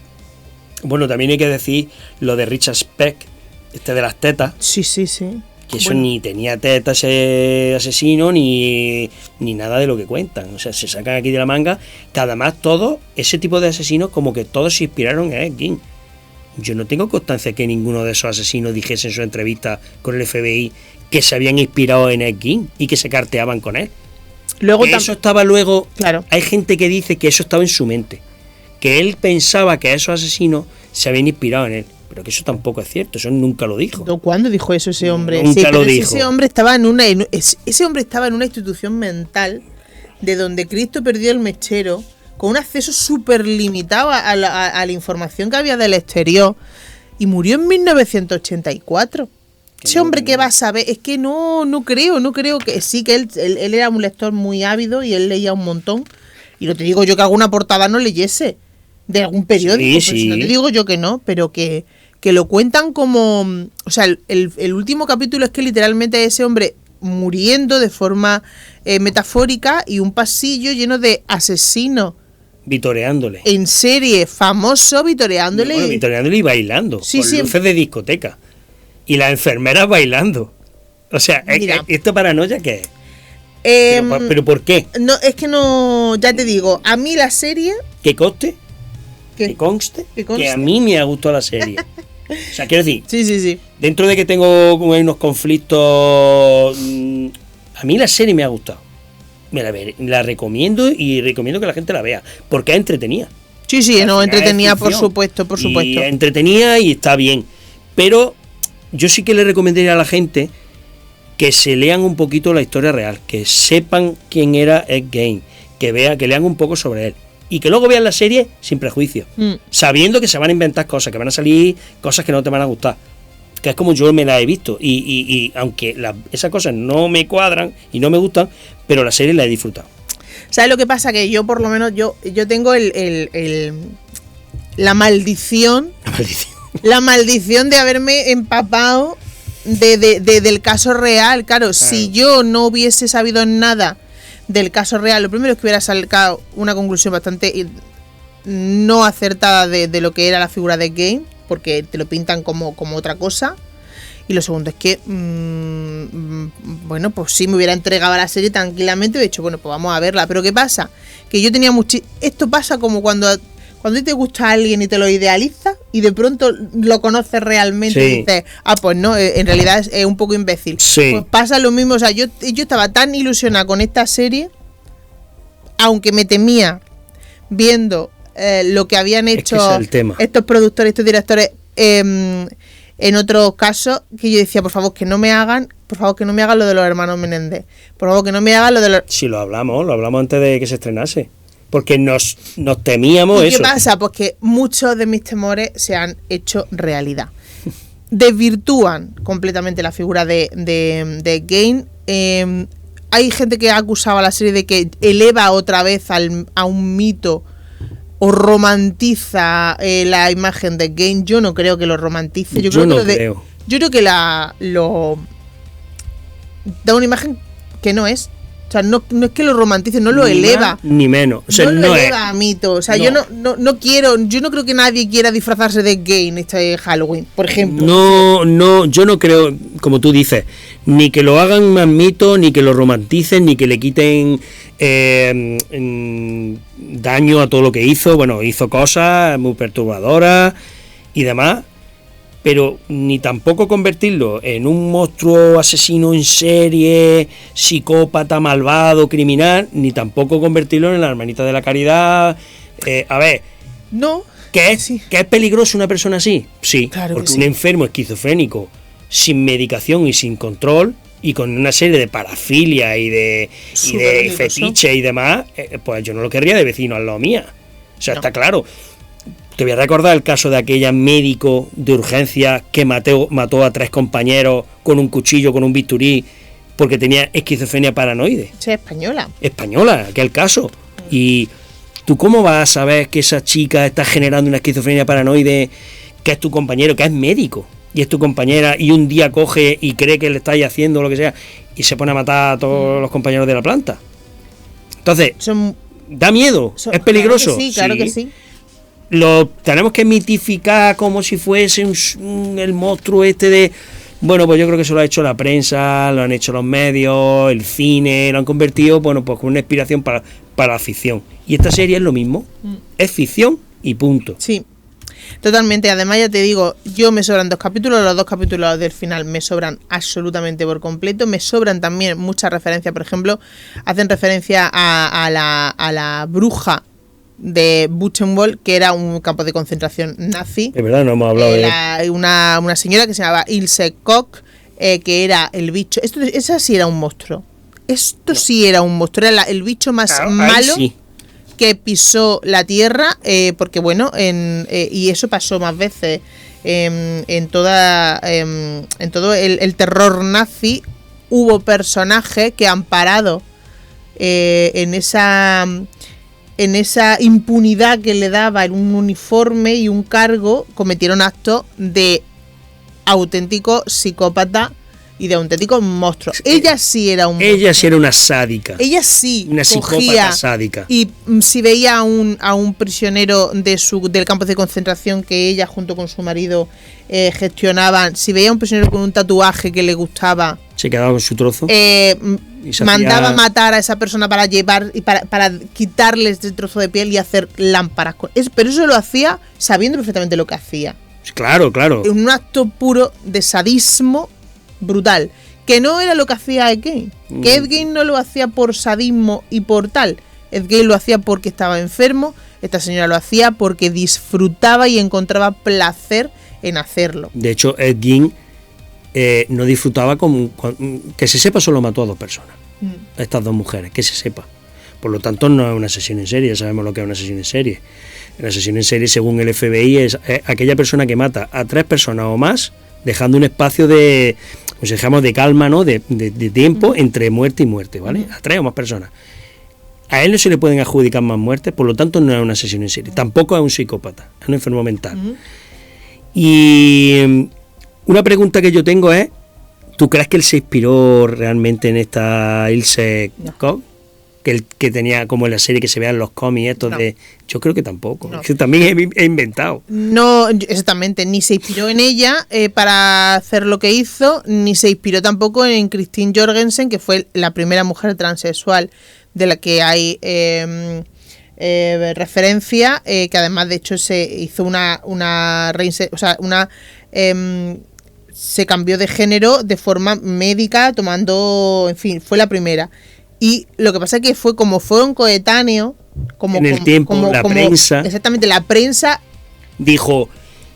Bueno, también hay que decir lo de Richard Speck, de las tetas. Sí. Que eso ni tenía tetas ese asesino, ni nada de lo que cuentan. O sea, se sacan aquí de la manga. Que además todos, ese tipo de asesinos, como que todos se inspiraron en Ed Gein. Yo no tengo constancia que ninguno de esos asesinos dijese en su entrevista con el FBI que se habían inspirado en Ed Gein y que se carteaban con él. Luego eso estaba luego... Claro. Hay gente que dice que eso estaba en su mente. Que él pensaba que esos asesinos se habían inspirado en él. Pero que eso tampoco es cierto, eso nunca lo dijo. ¿Cuándo dijo eso ese hombre? Nunca lo dijo. Ese hombre estaba en una institución mental de donde Cristo perdió el mechero, con un acceso súper limitado a la información que había del exterior, y murió en 1984. Ese hombre que va a saber, es que no creo que sí, que él era un lector muy ávido y él leía un montón. Y no te digo yo que alguna portada no leyese de algún periódico, sí. No te digo yo que no, pero que lo cuentan como... O sea, el último capítulo es que literalmente ese hombre muriendo de forma metafórica y un pasillo lleno de asesinos. Vitoreándole. En serie, famoso, vitoreándole. Bueno, vitoreándole y bailando. Sí, con luces de discoteca. Y las enfermeras bailando. O sea, ¿esto paranoia qué es? ¿Pero por qué? No, es que no... Ya te digo, a mí la serie... Que conste, ¿Qué? que conste, que a mí me ha gustado la serie. O sea, quiero decir... Sí. Dentro de que tengo unos conflictos... a mí la serie me ha gustado. La recomiendo y recomiendo que la gente la vea. Porque es entretenida. Sí, entretenida, por supuesto. Y es entretenida y está bien. Pero yo sí que le recomendaría a la gente que se lean un poquito la historia real. Que sepan quién era Ed Gein. Que lean un poco sobre él. Y que luego vean la serie sin prejuicio. Sabiendo que se van a inventar cosas. Que van a salir cosas que no te van a gustar. Que es como yo me la he visto. Y aunque esas cosas no me cuadran y no me gustan, pero la serie la he disfrutado. ¿Sabes lo que pasa? Que yo por lo menos yo tengo la maldición. La maldición de haberme empapado del caso real. Claro, si yo no hubiese sabido nada del caso real, lo primero es que hubiera sacado una conclusión bastante no acertada de lo que era la figura de Gein, porque te lo pintan como otra cosa. Y lo segundo es que bueno, pues sí, me hubiera entregado a la serie tranquilamente. De hecho, bueno, pues vamos a verla. Pero ¿qué pasa? Que yo tenía esto pasa como cuando te gusta alguien y te lo idealizas y de pronto lo conoces realmente, sí. Y dices, pues no, en realidad es un poco imbécil. Sí. Pues pasa lo mismo. O sea, yo estaba tan ilusionada con esta serie, aunque me temía viendo lo que habían hecho estos productores, estos directores en otros casos, que yo decía, por favor que no me hagan lo de los hermanos Menéndez, por favor que no me hagan lo de los... Sí, lo hablamos antes de que se estrenase, porque nos temíamos eso. ¿Y qué pasa? Pues que muchos de mis temores se han hecho realidad. Desvirtúan completamente la figura de Gein. Hay gente que ha acusado a la serie de que eleva otra vez a un mito o romantiza la imagen de Gein. Yo no creo que lo romantice. Yo creo que lo da una imagen que no es. O sea, no es que lo romantice, no lo Ni eleva. más ni menos. O sea, no lo no eleva es. a mito. O sea, No. yo no creo que nadie quiera disfrazarse de gay en este Halloween, por ejemplo. No, yo no creo, como tú dices, ni que lo hagan más mito, ni que lo romanticen, ni que le quiten daño a todo lo que hizo. Bueno, hizo cosas muy perturbadoras y demás, pero ni tampoco convertirlo en un monstruo asesino en serie, psicópata, malvado, criminal, ni tampoco convertirlo en la hermanita de la caridad. A ver, No. ¿que es, Sí. ¿que es peligroso una persona así? Sí, Claro que porque sí. un enfermo esquizofrénico sin medicación y sin control y con una serie de parafilia y de Superpeligroso. fetiche y demás, pues yo no lo querría de vecino al lado mía. O sea, No. está claro. Te voy a recordar el caso de aquella médico de urgencia que mató a 3 compañeros con un cuchillo, con un bisturí, porque tenía esquizofrenia paranoide. Sí, española. Española, aquel caso. Y tú, ¿cómo vas a saber que esa chica está generando una esquizofrenia paranoide, que es tu compañero, que es médico, y es tu compañera, y un día coge y cree que le estáis haciendo lo que sea, y se pone a matar a todos los compañeros de la planta? Entonces, Son, da miedo, es peligroso. Claro que sí. Lo tenemos que mitificar como si fuese el monstruo este de... Bueno, pues yo creo que eso lo ha hecho la prensa, lo han hecho los medios, el cine, lo han convertido, bueno, pues con una inspiración para la ficción. Y esta serie es lo mismo, es ficción y punto. Sí, totalmente. Además, ya te digo, yo me sobran 2 capítulos, los 2 capítulos del final me sobran absolutamente por completo. Me sobran también muchas referencias, por ejemplo, hacen referencia a la bruja de Buchenwald, que era un campo de concentración nazi. Es verdad, no hemos hablado de... Una señora que se llamaba Ilse Koch, que era el bicho. Esa sí era un monstruo. Esto sí era un monstruo. Era el bicho más Ahí malo sí. que pisó la tierra, porque bueno, y eso pasó más veces en todo el terror nazi. Hubo personajes que amparados en esa impunidad que le daba en un uniforme y un cargo, cometieron actos de auténtico psicópata y de auténtico monstruo. Ella sí era un monstruo. Ella sí era una sádica. Ella sí Una cogía psicópata sádica. y si veía a un prisionero del campo de concentración que ella junto con su marido gestionaban, si veía a un prisionero con un tatuaje que le gustaba, Se quedaba con su trozo. Y se mandaba hacía- matar a esa persona para llevar y para quitarle este trozo de piel y hacer lámparas pero eso lo hacía sabiendo perfectamente lo que hacía. Claro, claro. Un acto puro de sadismo brutal, que no era lo que hacía Ed Gein. Que Ed Gein no lo hacía por sadismo y por tal. Ed Gein lo hacía porque estaba enfermo. Esta señora lo hacía porque disfrutaba y encontraba placer en hacerlo. De hecho, Ed Gein no disfrutaba que se sepa, solo mató a 2 personas. A estas 2 mujeres, que se sepa. Por lo tanto, no es un asesino en serie. Sabemos lo que es un asesino en serie. El asesino en serie, según el FBI, es aquella persona que mata a 3 personas o más, dejando un espacio de, pues dejamos, de calma, ¿no? De tiempo entre muerte y muerte, ¿vale? A 3 o más personas. A él no se le pueden adjudicar más muertes, por lo tanto no es un asesino en serie. Tampoco es un psicópata, es un enfermo mental. Y una pregunta que yo tengo es, ¿tú crees que él se inspiró realmente en esta Ilse Koch? Que tenía como en la serie que se vean los cómics estos No. de... Yo creo que tampoco. No. Yo también he inventado. No, exactamente, ni se inspiró en ella para hacer lo que hizo, ni se inspiró tampoco en Christine Jorgensen, que fue la primera mujer transexual de la que hay referencia, que además de hecho se hizo se cambió de género de forma médica, tomando, en fin, fue la primera. Y lo que pasa es que fueron coetáneos, En el tiempo, la prensa. Exactamente, la prensa. Dijo...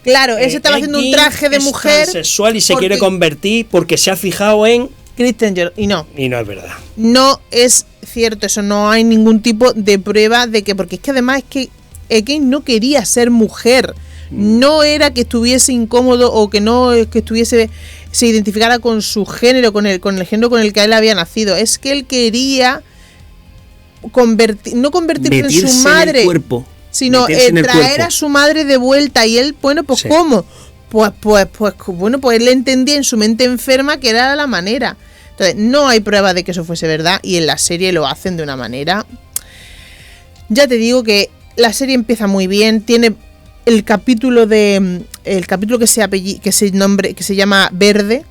Claro, él se estaba haciendo un traje de mujer. Sexual y se porque- quiere convertir porque se ha fijado en... Kristen Jorgensen. Y no, Y no es verdad. no es cierto eso, no hay ningún tipo de prueba de que, porque es que además es que Gein no quería ser mujer, no era que estuviese incómodo o que no que estuviese, se identificara con su género, con el género con el que él había nacido, es que él quería no convertirse en Metirse su en madre, el cuerpo. sino meterse en el traer cuerpo. a su madre de vuelta. Y él, bueno, pues Sí. ¿cómo? Pues él entendía en su mente enferma que era la manera. Entonces, no hay prueba de que eso fuese verdad y en la serie lo hacen de una manera... Ya te digo que la serie empieza muy bien, tiene el capítulo que se llama Verde.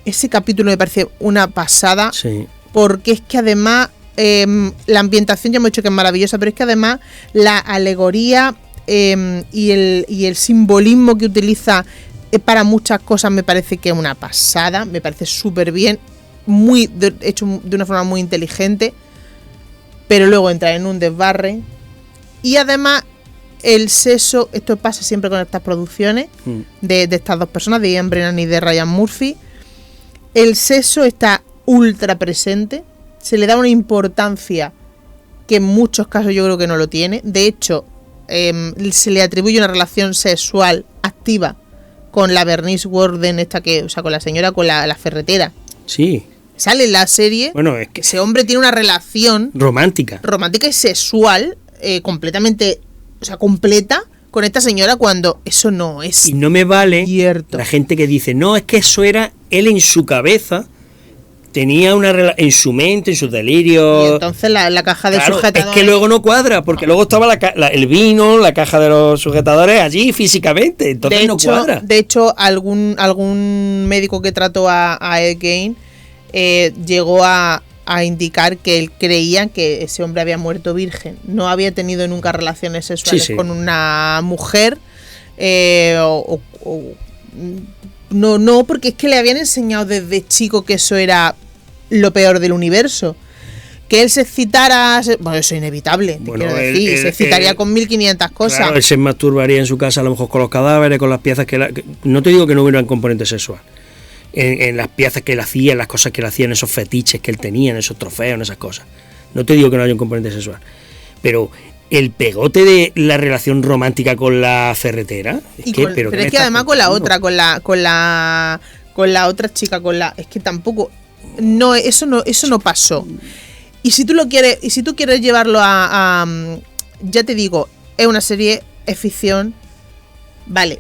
Ese capítulo me parece una pasada, Sí. porque es que además la ambientación ya hemos dicho que es maravillosa, pero es que además la alegoría y el simbolismo que utiliza para muchas cosas me parece que es una pasada, me parece súper bien, hecho de una forma muy inteligente, pero luego entra en un desbarre. Y además el sexo, esto pasa siempre con estas producciones de estas dos personas, de Ian Brennan y de Ryan Murphy, el sexo está ultra presente, se le da una importancia que en muchos casos yo creo que no lo tiene. De hecho, se le atribuye una relación sexual activa con la Bernice Warden, con la señora, con la ferretera. Sí. Sale en la serie, Bueno, es que ese hombre tiene una relación romántica y sexual completamente, completa con esta señora, cuando eso no es y no me vale cierto. la gente que dice, no, es que eso era él en su cabeza, tenía una en su mente, en sus delirios. Y entonces la caja de sujetadores... Es que luego no cuadra, porque luego estaba el vino, la caja de los sujetadores allí físicamente, entonces no cuadra. De hecho, algún médico que trató a Ed Gein llegó a indicar que él creía que ese hombre había muerto virgen, no había tenido nunca relaciones sexuales con una mujer, no, porque es que le habían enseñado desde chico que eso era lo peor del universo. Que él se excitara... Bueno, eso es inevitable, quiero decir. Se excitaría con 1500 cosas. Claro, él se masturbaría en su casa, a lo mejor con los cadáveres, con las piezas no te digo que no hubiera un componente sexual. En las piezas que él hacía, en las cosas que él hacía, en esos fetiches que él tenía, en esos trofeos, en esas cosas. No te digo que no haya un componente sexual. Pero el pegote de la relación romántica con la ferretera... pero es que además con la otra, con la otra chica, es que tampoco... No, eso no pasó. Y si tú quieres llevarlo a ya te digo, es una serie, es ficción, vale,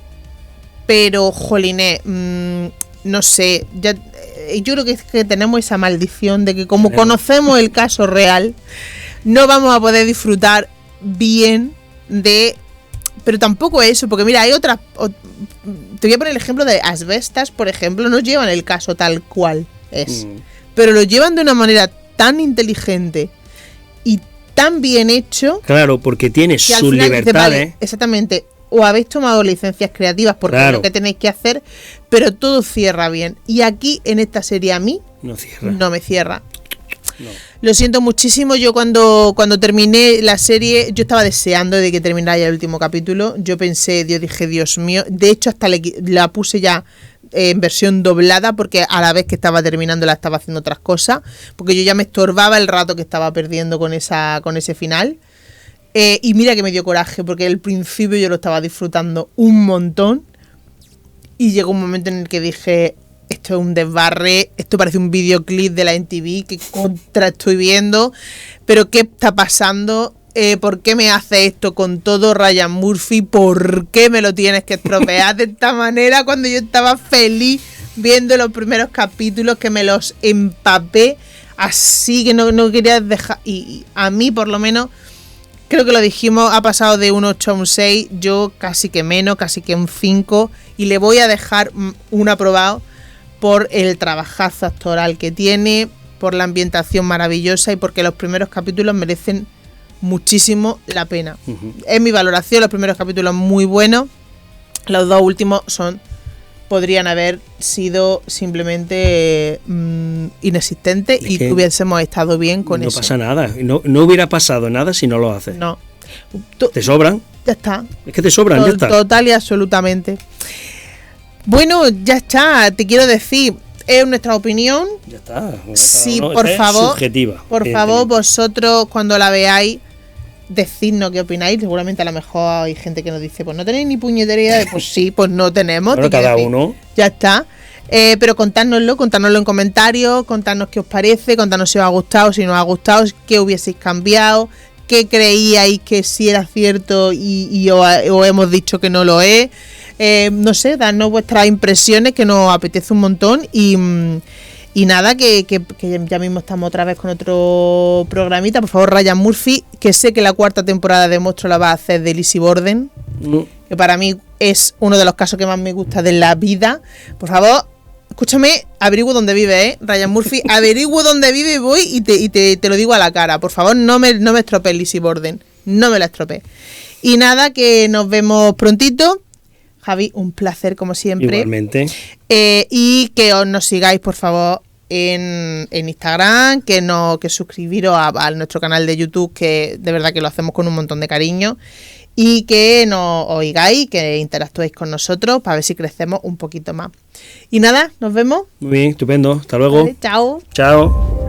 pero joliné, no sé, yo creo que es que tenemos esa maldición de que como conocemos el caso real, no vamos a poder disfrutar bien de... Pero tampoco eso, porque mira, hay otras... Te voy a poner el ejemplo de Asbestas, por ejemplo, no llevan el caso tal cual es, pero lo llevan de una manera tan inteligente y tan bien hecho. Claro, porque tiene sus libertades. Vale, exactamente. O habéis tomado licencias creativas porque es lo que tenéis que hacer, pero todo cierra bien. Y aquí, en esta serie, a mí no me cierra. No. Lo siento muchísimo. Yo cuando terminé la serie, yo estaba deseando de que terminara ya el último capítulo. Yo dije, Dios mío. De hecho, hasta la puse ya en versión doblada, porque a la vez que estaba terminando la estaba haciendo otras cosas, porque yo ya me estorbaba el rato que estaba perdiendo con ese final. Y mira que me dio coraje, porque al principio yo lo estaba disfrutando un montón y llegó un momento en el que dije, esto es un desbarre, esto parece un videoclip de la MTV, que contra estoy viendo, pero ¿qué está pasando? ¿Por qué me hace esto con todo, Ryan Murphy? ¿Por qué me lo tienes que estropear de esta manera cuando yo estaba feliz viendo los primeros capítulos, que me los empapé así, que no quería dejar? Y a mí, por lo menos, creo que lo dijimos, ha pasado de un 8 a un 6, yo casi que menos, casi que un 5, y le voy a dejar un aprobado por el trabajazo actoral que tiene, por la ambientación maravillosa y porque los primeros capítulos merecen muchísimo la pena. Es mi valoración, los primeros capítulos muy buenos, los dos últimos podrían haber sido simplemente inexistentes y que hubiésemos estado bien con eso. No pasa nada, no hubiera pasado nada si no lo haces. No. ¿Te sobran? Ya está. Es que te sobran, ya está. Total y absolutamente. Bueno, ya está, te quiero decir, es nuestra opinión. Ya está. Sí, por favor, subjetiva. Por favor, vosotros cuando la veáis, decidnos qué opináis. Seguramente a lo mejor hay gente que nos dice, pues no tenéis ni puñetería. Pues sí, pues no tenemos. Bueno, cada uno. Ya está. Pero contárnoslo en comentarios, contadnos qué os parece, contadnos si os ha gustado, si no os ha gustado, qué hubieseis cambiado, qué creíais que sí era cierto y os hemos dicho que no lo es. No sé, dadnos vuestras impresiones, que nos apetece un montón. Y Y nada, que ya mismo estamos otra vez con otro programita. Por favor, Ryan Murphy, que sé que la 4ª temporada de Monstruo la va a hacer de Lizzie Borden, que para mí es uno de los casos que más me gusta de la vida. Por favor, escúchame, averiguo dónde vive, Ryan Murphy, averiguo dónde vive y voy y te lo digo a la cara. Por favor, no me estropees Lizzie Borden, no me la estropees. Y nada, que nos vemos prontito. Javi, un placer como siempre. Igualmente. Y que nos sigáis, por favor, en Instagram, que suscribiros a nuestro canal de YouTube, que de verdad que lo hacemos con un montón de cariño. Y que nos oigáis, que interactuéis con nosotros para ver si crecemos un poquito más. Y nada, nos vemos. Muy bien, estupendo. Hasta luego. Vale, chao. Chao.